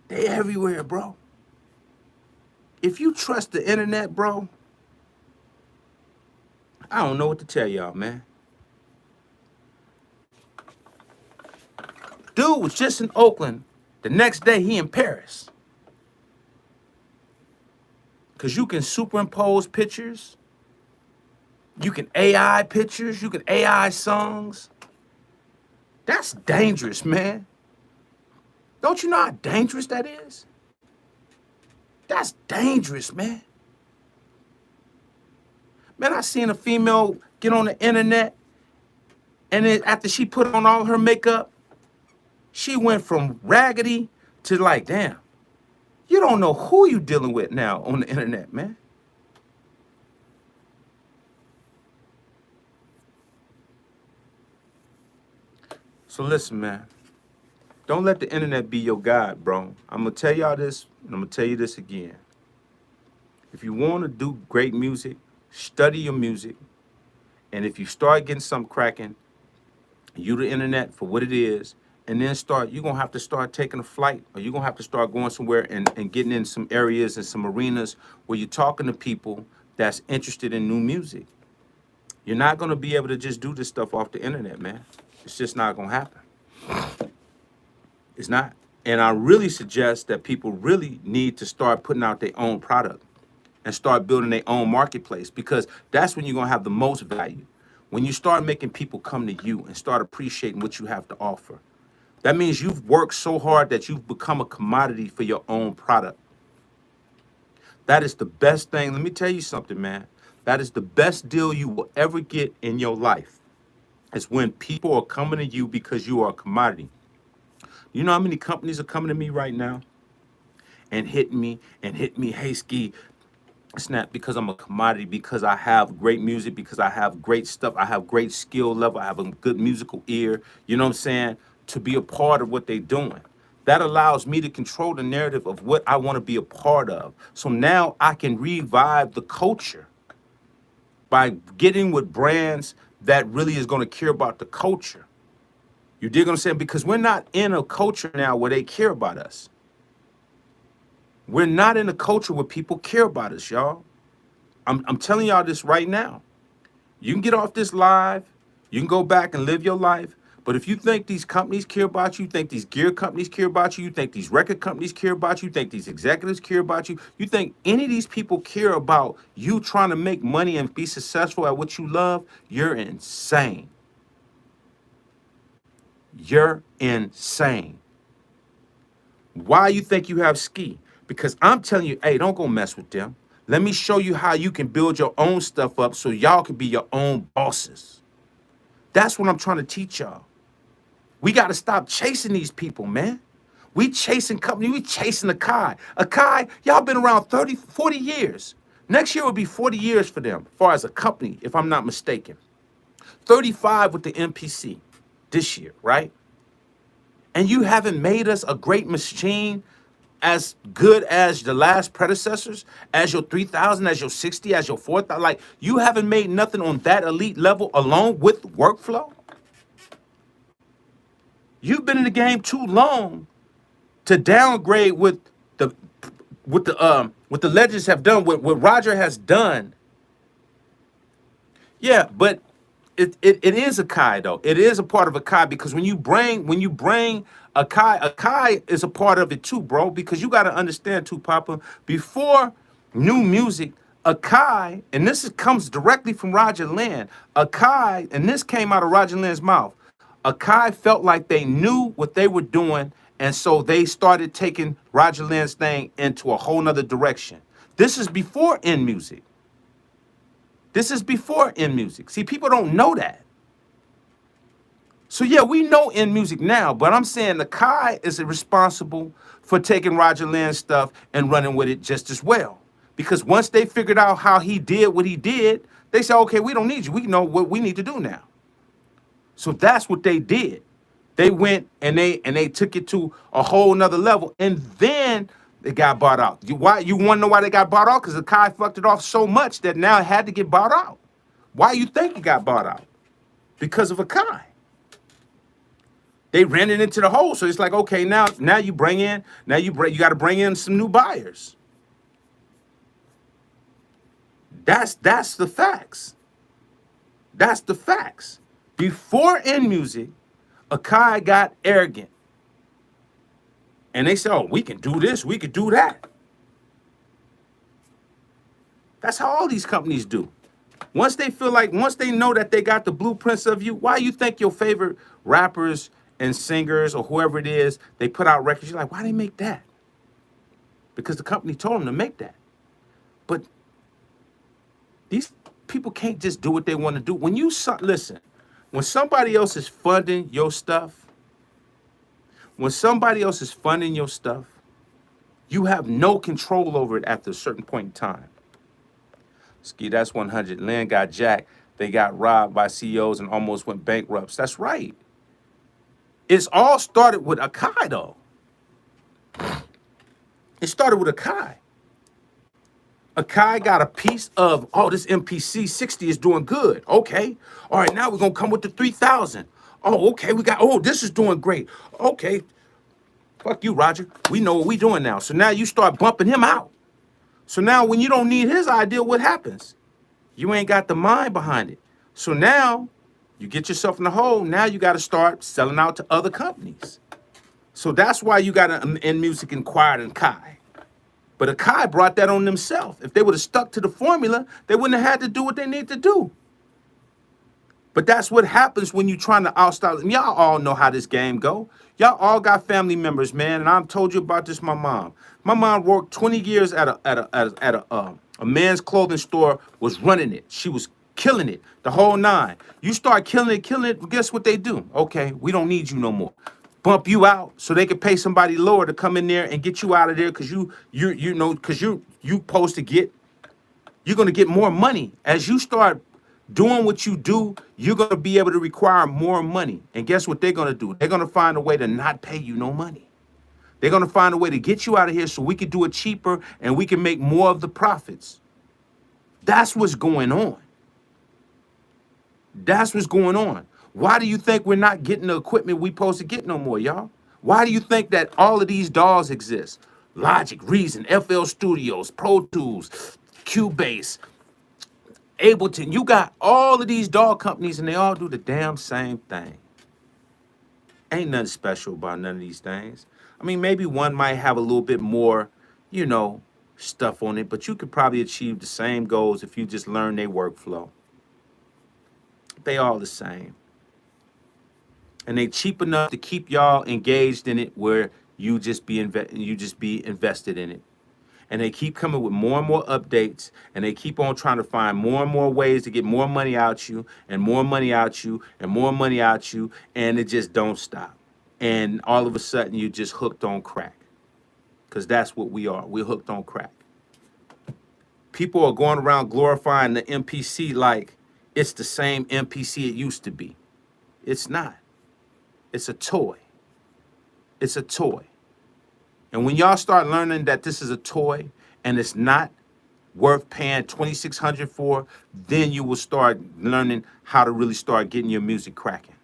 They everywhere, bro. If you trust the internet, bro, I don't know what to tell y'all, man. Dude was just in Oakland. The next day, he in Paris. Because you can superimpose pictures. You can AI pictures. You can AI songs. That's dangerous, man. Don't you know how dangerous that is? That's dangerous, man. Man, I seen a female get on the internet, and then after she put on all her makeup, she went from raggedy to like, damn, you don't know who you dealing with now on the internet, man. So listen, man. Don't let the internet be your guide, bro. I'm going to tell y'all this, and I'm going to tell you this again. If you want to do great music, study your music. And if you start getting something cracking, use the internet for what it is, and then you're going to have to start taking a flight, or you're going to have to start going somewhere and getting in some areas and some arenas where you're talking to people that's interested in new music. You're not going to be able to just do this stuff off the internet, man. It's just not going to happen. It's not. And I really suggest that people really need to start putting out their own product and start building their own marketplace, because that's when you're going to have the most value. When you start making people come to you and start appreciating what you have to offer. That means you've worked so hard that you've become a commodity for your own product. That is the best thing. Let me tell you something, man. That is the best deal you will ever get in your life. It's when people are coming to you because you are a commodity. You know how many companies are coming to me right now and hitting me, hey Ski, Snap, because I'm a commodity, because I have great music, because I have great stuff, I have great skill level, I have a good musical ear, you know what I'm saying, to be a part of what they're doing. That allows me to control the narrative of what I want to be a part of. So now I can revive the culture by getting with brands that really is going to care about the culture. You dig what I'm saying? Because we're not in a culture now where they care about us. We're not in a culture where people care about us, y'all. I'm telling y'all this right now. You can get off this live, you can go back and live your life. But if you think these companies care about you, think these gear companies care about you, you think these record companies care about you, think these executives care about you, you think any of these people care about you trying to make money and be successful at what you love, you're insane. You're insane. Why you think you have Ski? Because I'm telling you, hey, don't go mess with them. Let me show you how you can build your own stuff up so y'all can be your own bosses. That's what I'm trying to teach y'all. We got to stop chasing these people, man. We chasing company. We chasing Akai. Akai, y'all been around 30, 40 years. Next year will be 40 years for them, as far as a company, if I'm not mistaken. 35 with the MPC this year, right? And you haven't made us a great machine as good as the last predecessors, as your 3000, as your 60, as your 4000. Like, you haven't made nothing on that elite level along with workflow. You've been in the game too long to downgrade what the legends have done, what Roger has done. Yeah, but it is Akai though. It is a part of Akai because when you bring Akai is a part of it too, bro. Because you got to understand too, Papa. Before new music, Akai, and comes directly from Roger Lynn. Akai, and this came out of Roger Lynn's mouth. Akai felt like they knew what they were doing, and so they started taking Roger Lynn's thing into a whole nother direction. This is before In Music. This is before In Music. See, people don't know that. So yeah, we know In Music now, but I'm saying Akai is responsible for taking Roger Lynn's stuff and running with it just as well. Because once they figured out how he did what he did, they said, okay, we don't need you. We know what we need to do now. So that's what they did. They went and they took it to a whole nother level, and then they got bought out. You want to know why they got bought out? Because Akai fucked it off so much that now it had to get bought out. Why you think it got bought out? Because of Akai. They ran it into the hole. So it's like, okay, now you got to bring in some new buyers. That's the facts. That's the facts. Before In Music, Akai got arrogant. And they said, oh, we can do this, we can do that. That's how all these companies do. Once they know that they got the blueprints of you, why you think your favorite rappers and singers or whoever it is, they put out records, you're like, why they make that? Because the company told them to make that. But these people can't just do what they want to do. Listen, when somebody else is funding your stuff, you have no control over it after a certain point in time. Ski, that's 100. Lynn got jacked. They got robbed by CEOs and almost went bankrupt. That's right. It's all started with Akai, though. It started with Akai. Akai got a piece of, oh, this MPC 60 is doing good. Okay. All right, now we're going to come with the 3000. Oh, okay, this is doing great. Okay. Fuck you, Roger. We know what we're doing now. So now you start bumping him out. So now when you don't need his idea, what happens? You ain't got the mind behind it. So now you get yourself in the hole. Now you got to start selling out to other companies. So that's why you got to In Music inquired in Akai. But Akai brought that on themselves. If they would have stuck to the formula, they wouldn't have had to do what they need to do. But that's what happens when you're trying to outstyle. And y'all all know how this game go. Y'all all got family members, man. And I've told you about this. My mom. My mom worked 20 years at a men's clothing store. Was running it. She was killing it. The whole nine. You start killing it. Guess what they do? Okay, we don't need you no more. Bump you out so they can pay somebody lower to come in there and get you out of there because you know because you supposed to get you're going to get more money. As you start doing what you do, you're going to be able to require more money. And guess what they're going to do? They're going to find a way to not pay you no money. They're going to find a way to get you out of here so we can do it cheaper and we can make more of the profits. That's what's going on. That's what's going on. Why do you think we're not getting the equipment we supposed to get no more, y'all? Why do you think that all of these DAWs exist? Logic, Reason, FL Studios, Pro Tools, Cubase, Ableton. You got all of these DAW companies and they all do the damn same thing. Ain't nothing special about none of these things. I mean, maybe one might have a little bit more, you know, stuff on it, but you could probably achieve the same goals if you just learn their workflow. They all the same. And they cheap enough to keep y'all engaged in it where you just be invested in it. And they keep coming with more and more updates, and they keep on trying to find more and more ways to get more money out you, and more money out you, and more money out you, and it just don't stop. And all of a sudden, you're just hooked on crack. Because that's what we are. We're hooked on crack. People are going around glorifying the MPC like it's the same MPC it used to be. It's not. It's a toy. It's a toy. And when y'all start learning that this is a toy and it's not worth paying $2,600 for, then you will start learning how to really start getting your music cracking.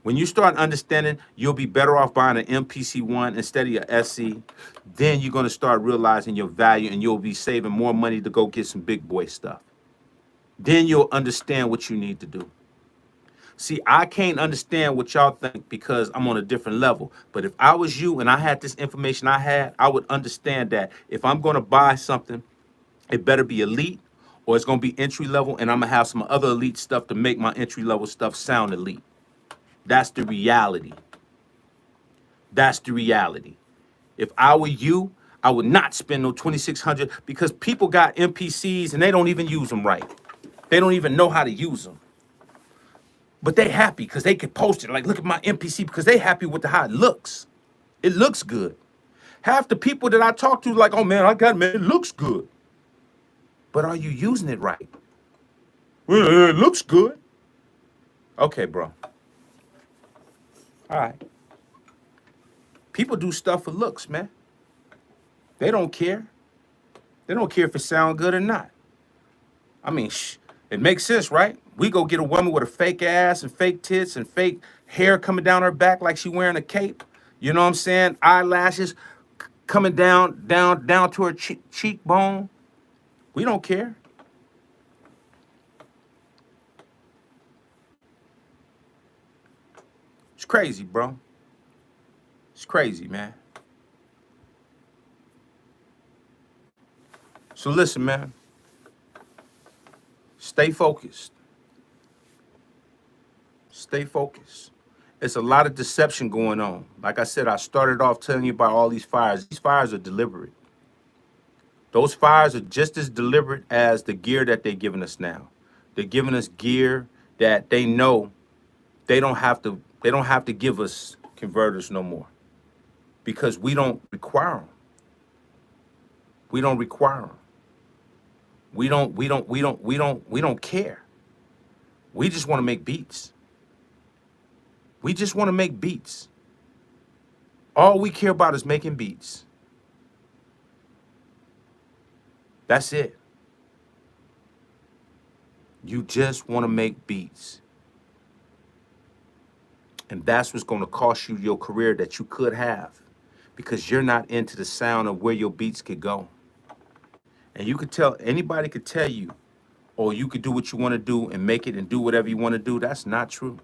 When you start understanding you'll be better off buying an MPC-1 instead of your SE, then you're going to start realizing your value and you'll be saving more money to go get some big boy stuff. Then you'll understand what you need to do. See, I can't understand what y'all think because I'm on a different level. But if I was you and I had this information I would understand that if I'm going to buy something, it better be elite or it's going to be entry level, and I'm going to have some other elite stuff to make my entry level stuff sound elite. That's the reality. That's the reality. If I were you, I would not spend no $2,600 because people got MPCs and they don't even use them right. They don't even know how to use them. But they happy because they can post it. Like, look at my MPC, because they happy with how it looks. It looks good. Half the people that I talk to like, oh man, I got it, man, it looks good. But are you using it right? Well, it looks good. Okay, bro. All right. People do stuff for looks, man. They don't care. They don't care if it sounds good or not. I mean, it makes sense, right? We go get a woman with a fake ass and fake tits and fake hair coming down her back like she wearing a cape. You know what I'm saying? Eyelashes coming down to her cheekbone. We don't care. It's crazy, bro. It's crazy, man. So listen, man. Stay focused. Stay focused. It's a lot of deception going on. Like I said, I started off telling you about all these fires. These fires are deliberate. Those fires are just as deliberate as the gear that they're giving us now. They're giving us gear that they know they don't have to give us converters no more because we don't require them. We don't require them. We don't care. We just want to make beats. We just want to make beats. All we care about is making beats. That's it. You just want to make beats. And that's what's going to cost you your career that you could have because you're not into the sound of where your beats could go. And you could tell, anybody could tell you, or you could do what you want to do and make it and do whatever you want to do. That's not true.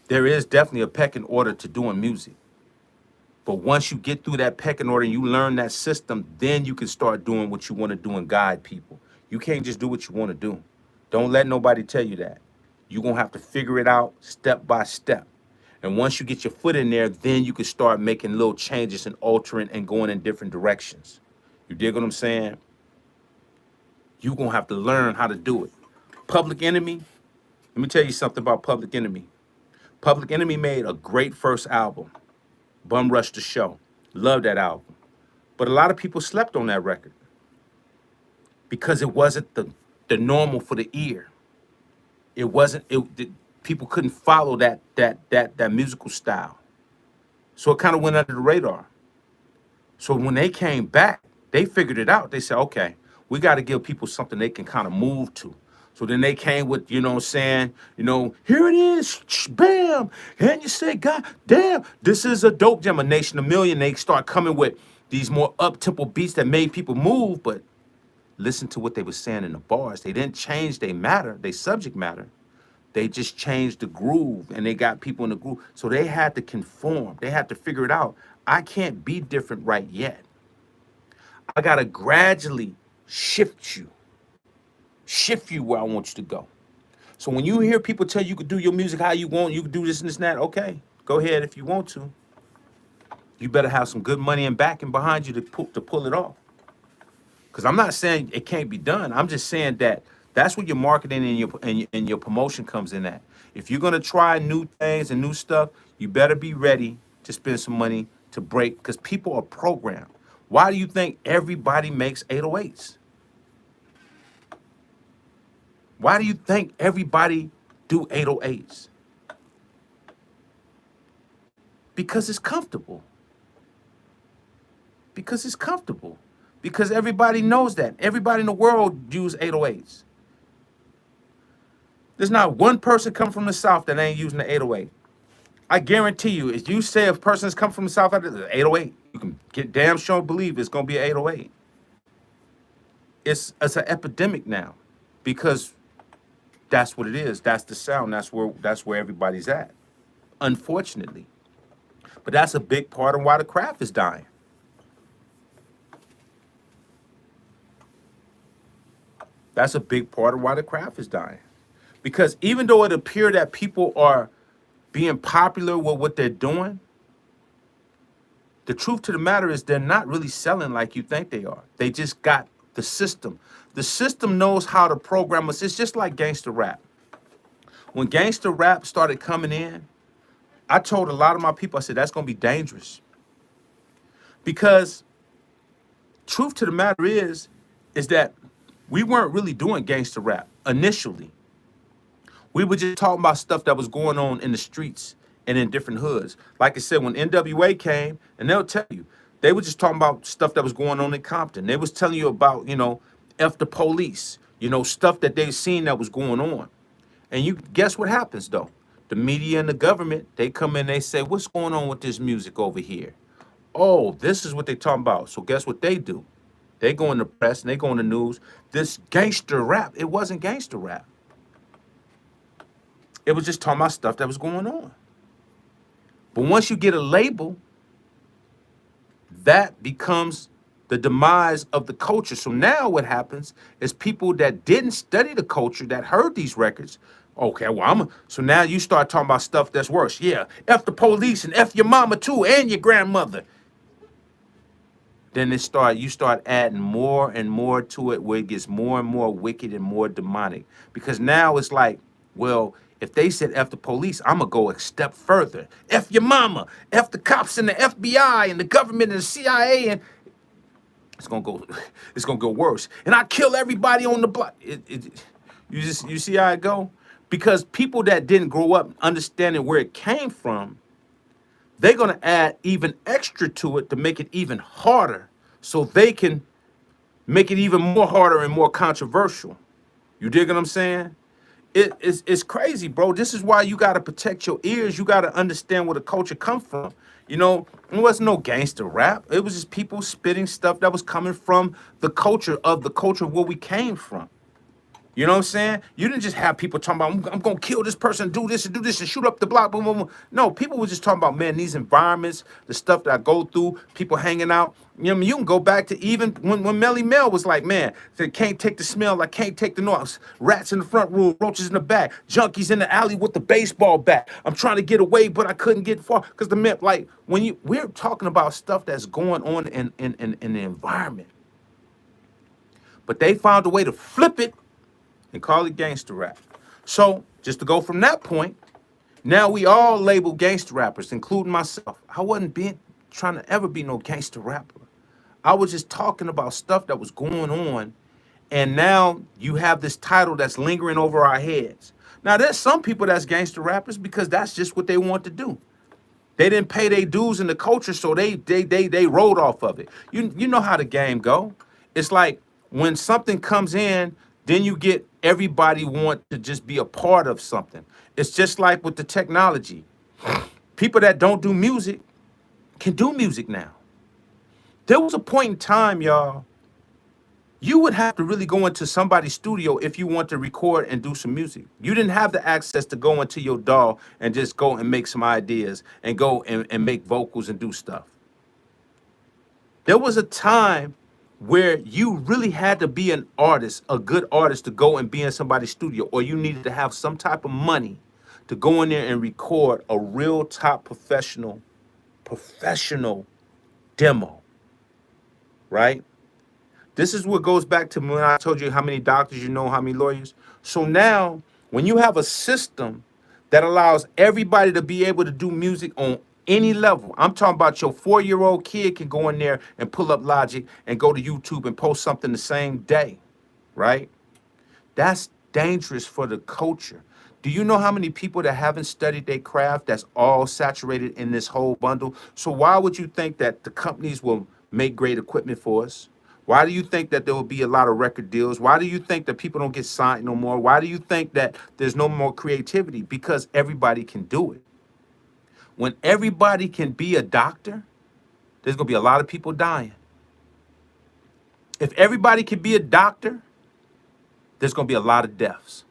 There is definitely a pecking order to doing music. But once you get through that pecking order and you learn that system, then you can start doing what you want to do and guide people. You can't just do what you want to do. Don't let nobody tell you that. You're going to have to figure it out step by step. And once you get your foot in there, then you can start making little changes and altering and going in different directions. You dig what I'm saying? You're going to have to learn how to do it. Public Enemy, let me tell you something about Public Enemy. Public Enemy made a great first album, Bum Rush the Show. Love that album. But a lot of people slept on that record because it wasn't the normal for the ear. It wasn't people couldn't follow that musical style. So it kind of went under the radar. So when they came back, they figured it out. They said, okay, we got to give people something they can kind of move to. So then they came with, you know what I'm saying, here it is, bam. And you say, God damn, this is a dope jam, a Nation of Million. They start coming with these more up-tempo beats that made people move, but listen to what they were saying in the bars. They didn't change their subject matter. They just changed the groove and they got people in the groove. So they had to conform. They had to figure it out. I can't be different right yet. I got to gradually shift you where I want you to go. So when you hear people tell you could do your music how you want, you can do this and this and that, okay, go ahead if you want to. You better have some good money and backing behind you to pull it off. Because I'm not saying it can't be done. I'm just saying that's where your marketing and your promotion comes in at. If you're gonna try new things and new stuff, you better be ready to spend some money to break. Because people are programmed. Why do you think everybody makes 808s? Why do you think everybody do 808s? Because it's comfortable. Because it's comfortable. Because everybody knows that. Everybody in the world use 808s. There's not one person come from the South that ain't using the 808. I guarantee you, if you say a person's come from the South, 808, you can get damn sure believe it's going to be an 808. It's an epidemic now because that's what it is. That's the sound. That's where everybody's at, unfortunately. But that's a big part of why the craft is dying. That's a big part of why the craft is dying. Because even though it appears that people are being popular with what they're doing, the truth to the matter is they're not really selling like you think they are. They just got the system. The system knows how to program us. It's just like gangster rap. When gangster rap started coming in, I told a lot of my people, I said, that's going to be dangerous. Because truth to the matter is that we weren't really doing gangster rap initially. We were just talking about stuff that was going on in the streets and in different hoods. Like I said, when NWA came, and they'll tell you, they were just talking about stuff that was going on in Compton. They was telling you about, F the police, stuff that they've seen that was going on. And you guess what happens, though? The media and the government, they come in, they say, what's going on with this music over here? Oh, this is what they talking about. So guess what they do? They go in the press and they go in the news. This gangster rap, it wasn't gangster rap. It was just talking about stuff that was going on. But once you get a label, that becomes the demise of the culture. So now what happens is people that didn't study the culture, that heard these records, okay, well, so now you start talking about stuff that's worse. Yeah, F the police and F your mama too and your grandmother. Then you start adding more and more to it where it gets more and more wicked and more demonic. Because now it's like, well, if they said F the police, I'm going to go a step further. F your mama, F the cops and the FBI and the government and the CIA, and it's going to go worse. And I kill everybody on the block. You see how it go? Because people that didn't grow up understanding where it came from, they're going to add even extra to it to make it even harder so they can make it even more harder and more controversial. You dig what I'm saying? It's crazy, bro. This is why you got to protect your ears. You got to understand where the culture come from. It wasn't no gangster rap. It was just people spitting stuff that was coming from the culture of where we came from. You know what I'm saying? You didn't just have people talking about, I'm going to kill this person, do this, and shoot up the block, boom, boom, boom. No, people were just talking about, man, these environments, the stuff that I go through, people hanging out. You know what I mean? You can go back to even when Melly Mel was like, man, they can't take the smell, I can't take the noise. Rats in the front room, roaches in the back, junkies in the alley with the baseball bat. I'm trying to get away, but I couldn't get far. Because the myth, like, we're talking about stuff that's going on in the environment. But they found a way to flip it and call it gangster rap. So just to go from that point, now we all label gangster rappers, including myself. I wasn't trying to ever be no gangster rapper. I was just talking about stuff that was going on, and now you have this title that's lingering over our heads. Now there's some people that's gangster rappers because that's just what they want to do. They didn't pay their dues in the culture, so they rode off of it. You know how the game go. It's like when something comes in, then you get everybody want to just be a part of something. It's just like with the technology. People that don't do music can do music now. There was a point in time, y'all, you would have to really go into somebody's studio if you want to record and do some music. You didn't have the access to go into your DAW and just go and make some ideas and go and make vocals and do stuff. There was a time where you really had to be an artist, a good artist, to go and be in somebody's studio, or you needed to have some type of money to go in there and record a real top professional demo, right? This is what goes back to when I told you how many doctors you know, how many lawyers. So now, when you have a system that allows everybody to be able to do music on any level, I'm talking about your 4-year-old kid can go in there and pull up Logic and go to YouTube and post something the same day, right? That's dangerous for the culture. Do you know how many people that haven't studied their craft that's all saturated in this whole bundle? So why would you think that the companies will make great equipment for us? Why do you think that there will be a lot of record deals? Why do you think that people don't get signed no more? Why do you think that there's no more creativity? Because everybody can do it. When everybody can be a doctor, there's going to be a lot of people dying. If everybody can be a doctor, there's going to be a lot of deaths.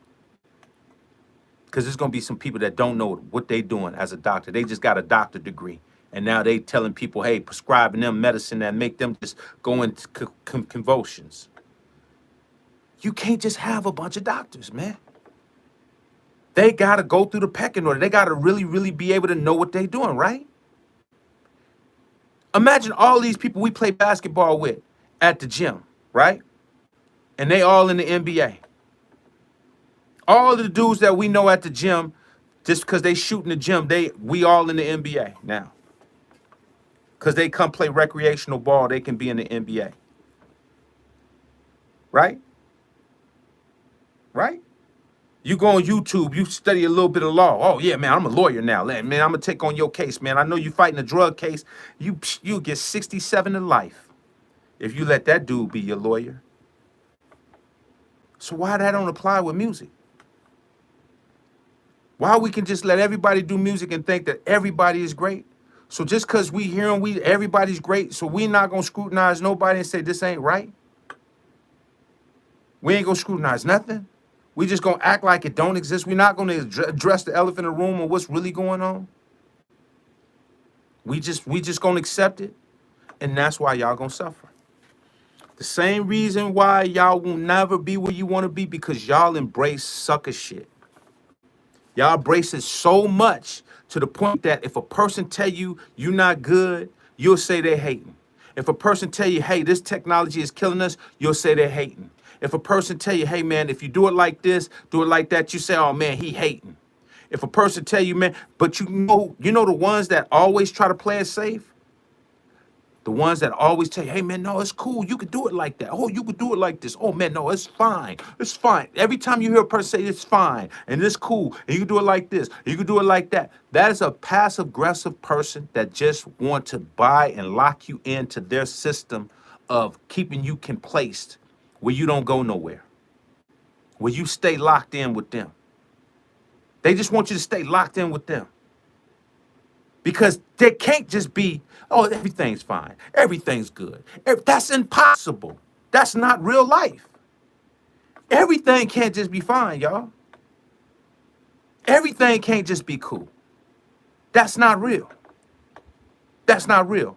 Because there's going to be some people that don't know what they're doing as a doctor. They just got a doctor degree. And now they telling people, hey, prescribing them medicine that make them just go into convulsions. You can't just have a bunch of doctors, man. They got to go through the pecking order. They got to really, really be able to know what they're doing, right? Imagine all these people we play basketball with at the gym, right? And they all in the NBA. All of the dudes that we know at the gym, just because they shoot in the gym, we all in the NBA now. Because they come play recreational ball, they can be in the NBA. Right? Right? You go on YouTube, you study a little bit of law. Oh, yeah, man, I'm a lawyer now. Man, I'm going to take on your case, man. I know you fighting a drug case. You'll get 67 to life if you let that dude be your lawyer. So why that don't apply with music? Why we can just let everybody do music and think that everybody is great? So just because we hear everybody's great, so we not going to scrutinize nobody and say this ain't right? We ain't going to scrutinize nothing? We just going to act like it don't exist? We're not going to address the elephant in the room or what's really going on? We just going to accept it? And that's why y'all going to suffer. The same reason why y'all will never be where you want to be, because y'all embrace sucker shit. Y'all embrace it so much to the point that if a person tell you you're not good, you'll say they're hating. If a person tell you, hey, this technology is killing us, you'll say they're hating. If a person tell you, hey, man, if you do it like this, do it like that, you say, oh, man, he hating. If a person tell you, man, but you know the ones that always try to play it safe? The ones that always tell you, hey, man, no, it's cool. You could do it like that. Oh, you could do it like this. Oh, man, no, it's fine. It's fine. Every time you hear a person say it's fine and it's cool and you can do it like this, you can do it like that, that is a passive-aggressive person that just want to buy and lock you into their system of keeping you complacent where you don't go nowhere, where you stay locked in with them. They just want you to stay locked in with them. Because they can't just be, oh, everything's fine. Everything's good. That's impossible. That's not real life. Everything can't just be fine, y'all. Everything can't just be cool. That's not real. That's not real.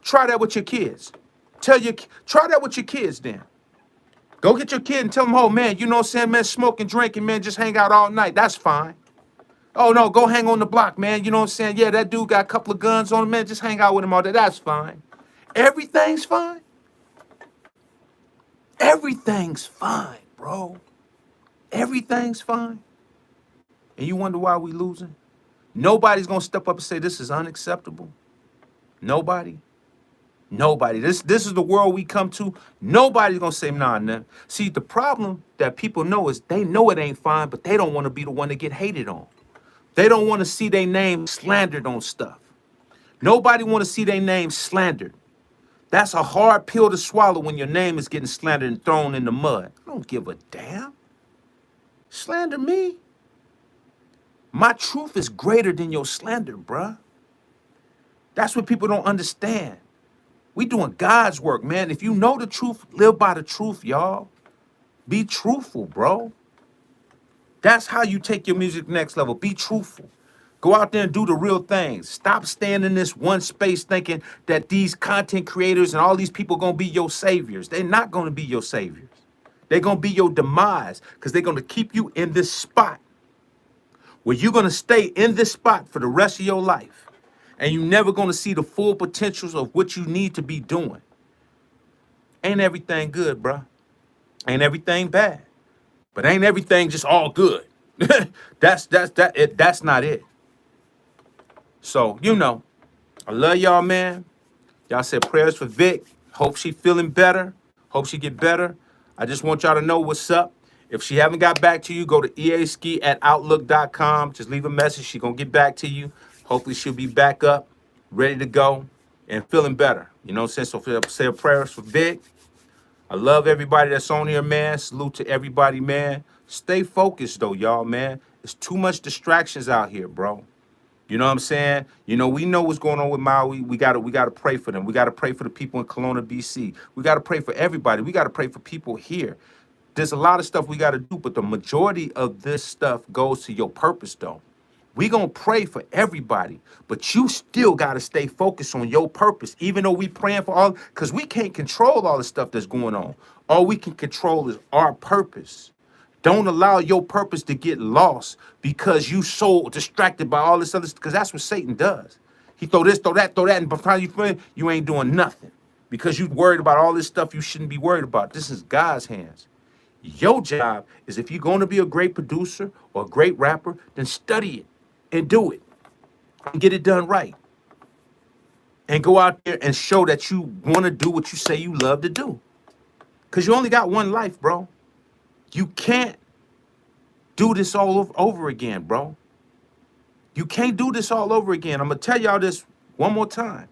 Try that with your kids. Try that with your kids then. Go get your kid and tell them, oh man, you know what I'm saying, man, smoking, drinking, man, just hang out all night. That's fine. Oh no, go hang on the block, man. You know what I'm saying? Yeah, that dude got a couple of guns on him, man. Just hang out with him all day. That's fine. Everything's fine. Everything's fine, bro. Everything's fine. And you wonder why we losing? Nobody's gonna step up and say this is unacceptable. Nobody. Nobody. This is the world we come to. Nobody's gonna say nah, nah. See, the problem that people know is they know it ain't fine, but they don't want to be the one to get hated on. They don't want to see their name slandered on stuff. Nobody want to see their name slandered. That's a hard pill to swallow when your name is getting slandered and thrown in the mud. I don't give a damn. Slander me. My truth is greater than your slander, bruh. That's what people don't understand. We doing God's work, man. If you know the truth, live by the truth, y'all. Be truthful, bro. That's how you take your music next level. Be truthful. Go out there and do the real things. Stop staying in this one space thinking that these content creators and all these people going to be your saviors. They're not going to be your saviors. They're going to be your demise because they're going to keep you in this spot where you're going to stay in this spot for the rest of your life. And you're never going to see the full potentials of what you need to be doing. Ain't everything good, bruh. Ain't everything bad. But ain't everything just all good. That's not it. So, you know, I love y'all, man. Y'all said prayers for Vic. Hope she feeling better. Hope she get better. I just want y'all to know what's up. If she haven't got back to you, go to easki@outlook.com. Just leave a message. She gonna get back to you. Hopefully she'll be back up, ready to go, and feeling better. You know what I'm saying? So say a prayers for Vic. I love everybody that's on here, man. Salute to everybody, man. Stay focused, though, y'all, man. There's too much distractions out here, bro. You know what I'm saying? You know, we know what's going on with Maui. We gotta pray for them. We gotta pray for the people in Kelowna, BC. We gotta pray for everybody. We gotta pray for people here. There's a lot of stuff we gotta do, but the majority of this stuff goes to your purpose, though. We gonna pray for everybody, but you still gotta stay focused on your purpose, even though we praying for all, because we can't control all the stuff that's going on. All we can control is our purpose. Don't allow your purpose to get lost because you so distracted by all this other stuff, because that's what Satan does. He throw this, throw that, and by the time you ain't doing nothing because you worried about all this stuff you shouldn't be worried about. This is God's hands. Your job is, if you're going to be a great producer or a great rapper, then study it and do it and get it done right. And go out there and show that you want to do what you say you love to do. Because you only got one life, bro. You can't do this all over again, bro. You can't do this all over again. I'm going to tell y'all this one more time.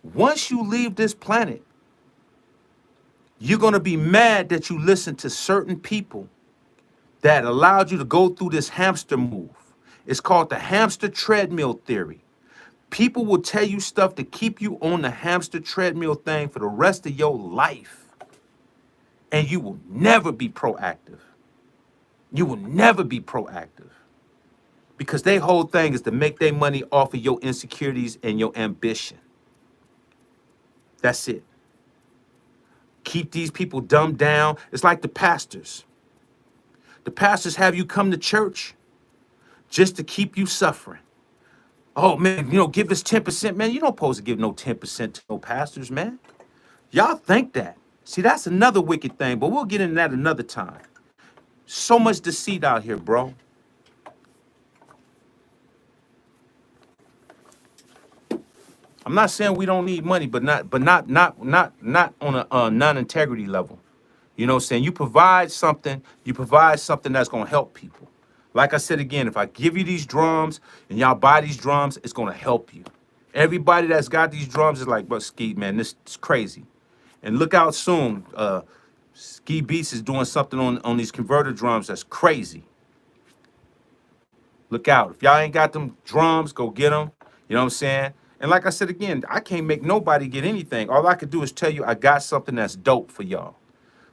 Once you leave this planet, you're going to be mad that you listened to certain people that allowed you to go through this hamster move. It's called the hamster treadmill theory. People will tell you stuff to keep you on the hamster treadmill thing for the rest of your life. And you will never be proactive. You will never be proactive. Because their whole thing is to make their money off of your insecurities and your ambition. That's it. Keep these people dumbed down. It's like the pastors. The pastors have you come to church just to keep you suffering. Oh, man, you know, give us 10%. Man, you don't supposed to give no 10% to no pastors, man. Y'all think that. See, that's another wicked thing, but we'll get into that another time. So much deceit out here, bro. I'm not saying we don't need money, but not on a non-integrity level. You know what I'm saying? You provide something that's gonna help people. Like I said again, if I give you these drums and y'all buy these drums, it's gonna help you. Everybody that's got these drums is like, but Ski, man, this is crazy. And look out soon. Ski Beats is doing something on these converter drums that's crazy. Look out. If y'all ain't got them drums, go get them. You know what I'm saying? And like I said again, I can't make nobody get anything. All I could do is tell you I got something that's dope for y'all.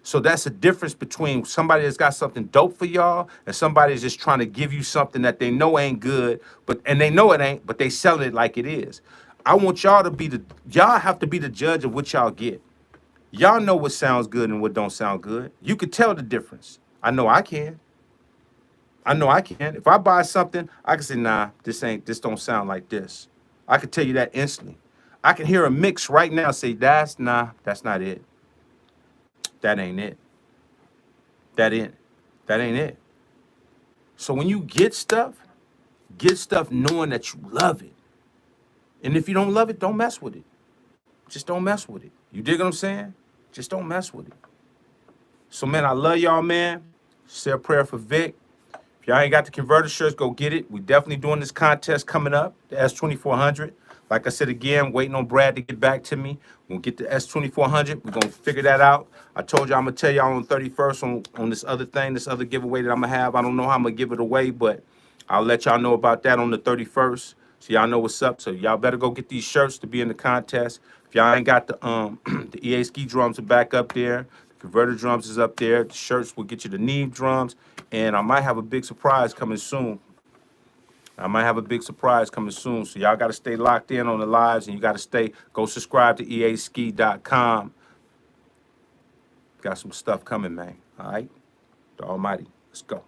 So that's the difference between somebody that's got something dope for y'all and somebody that's just trying to give you something that they know ain't good, but and they know it ain't, but they selling it like it is. I want y'all to be y'all have to be the judge of what y'all get. Y'all know what sounds good and what don't sound good. You could tell the difference. I know I can. I know I can. If I buy something, I can say, nah, this don't sound like this. I can tell you that instantly. I can hear a mix right now say, that's not it. That ain't it. That ain't that ain't it. So when you get stuff knowing that you love it. And if you don't love it, don't mess with it. Just don't mess with it. You dig what I'm saying? Just don't mess with it. So man, I love y'all, man. Say a prayer for Vic. If y'all ain't got the converter shirts, go get it. We definitely doing this contest coming up, the S2400. Like I said again, waiting on Brad to get back to me. We'll get the S2400. We're gonna figure that out. I told you I'm gonna tell y'all on the 31st on this other thing, this other giveaway that I'm gonna have. I don't know how I'm gonna give it away, but I'll let y'all know about that on the 31st. So y'all know what's up. So y'all better go get these shirts to be in the contest. If y'all ain't got the the EA ski drums are back up there. The converter drums is up there. The shirts will get you the Neve drums. And I might have a big surprise coming soon. So y'all got to stay locked in on the lives and you got to go subscribe to easki.com. Got some stuff coming, man. All right? The Almighty. Let's go.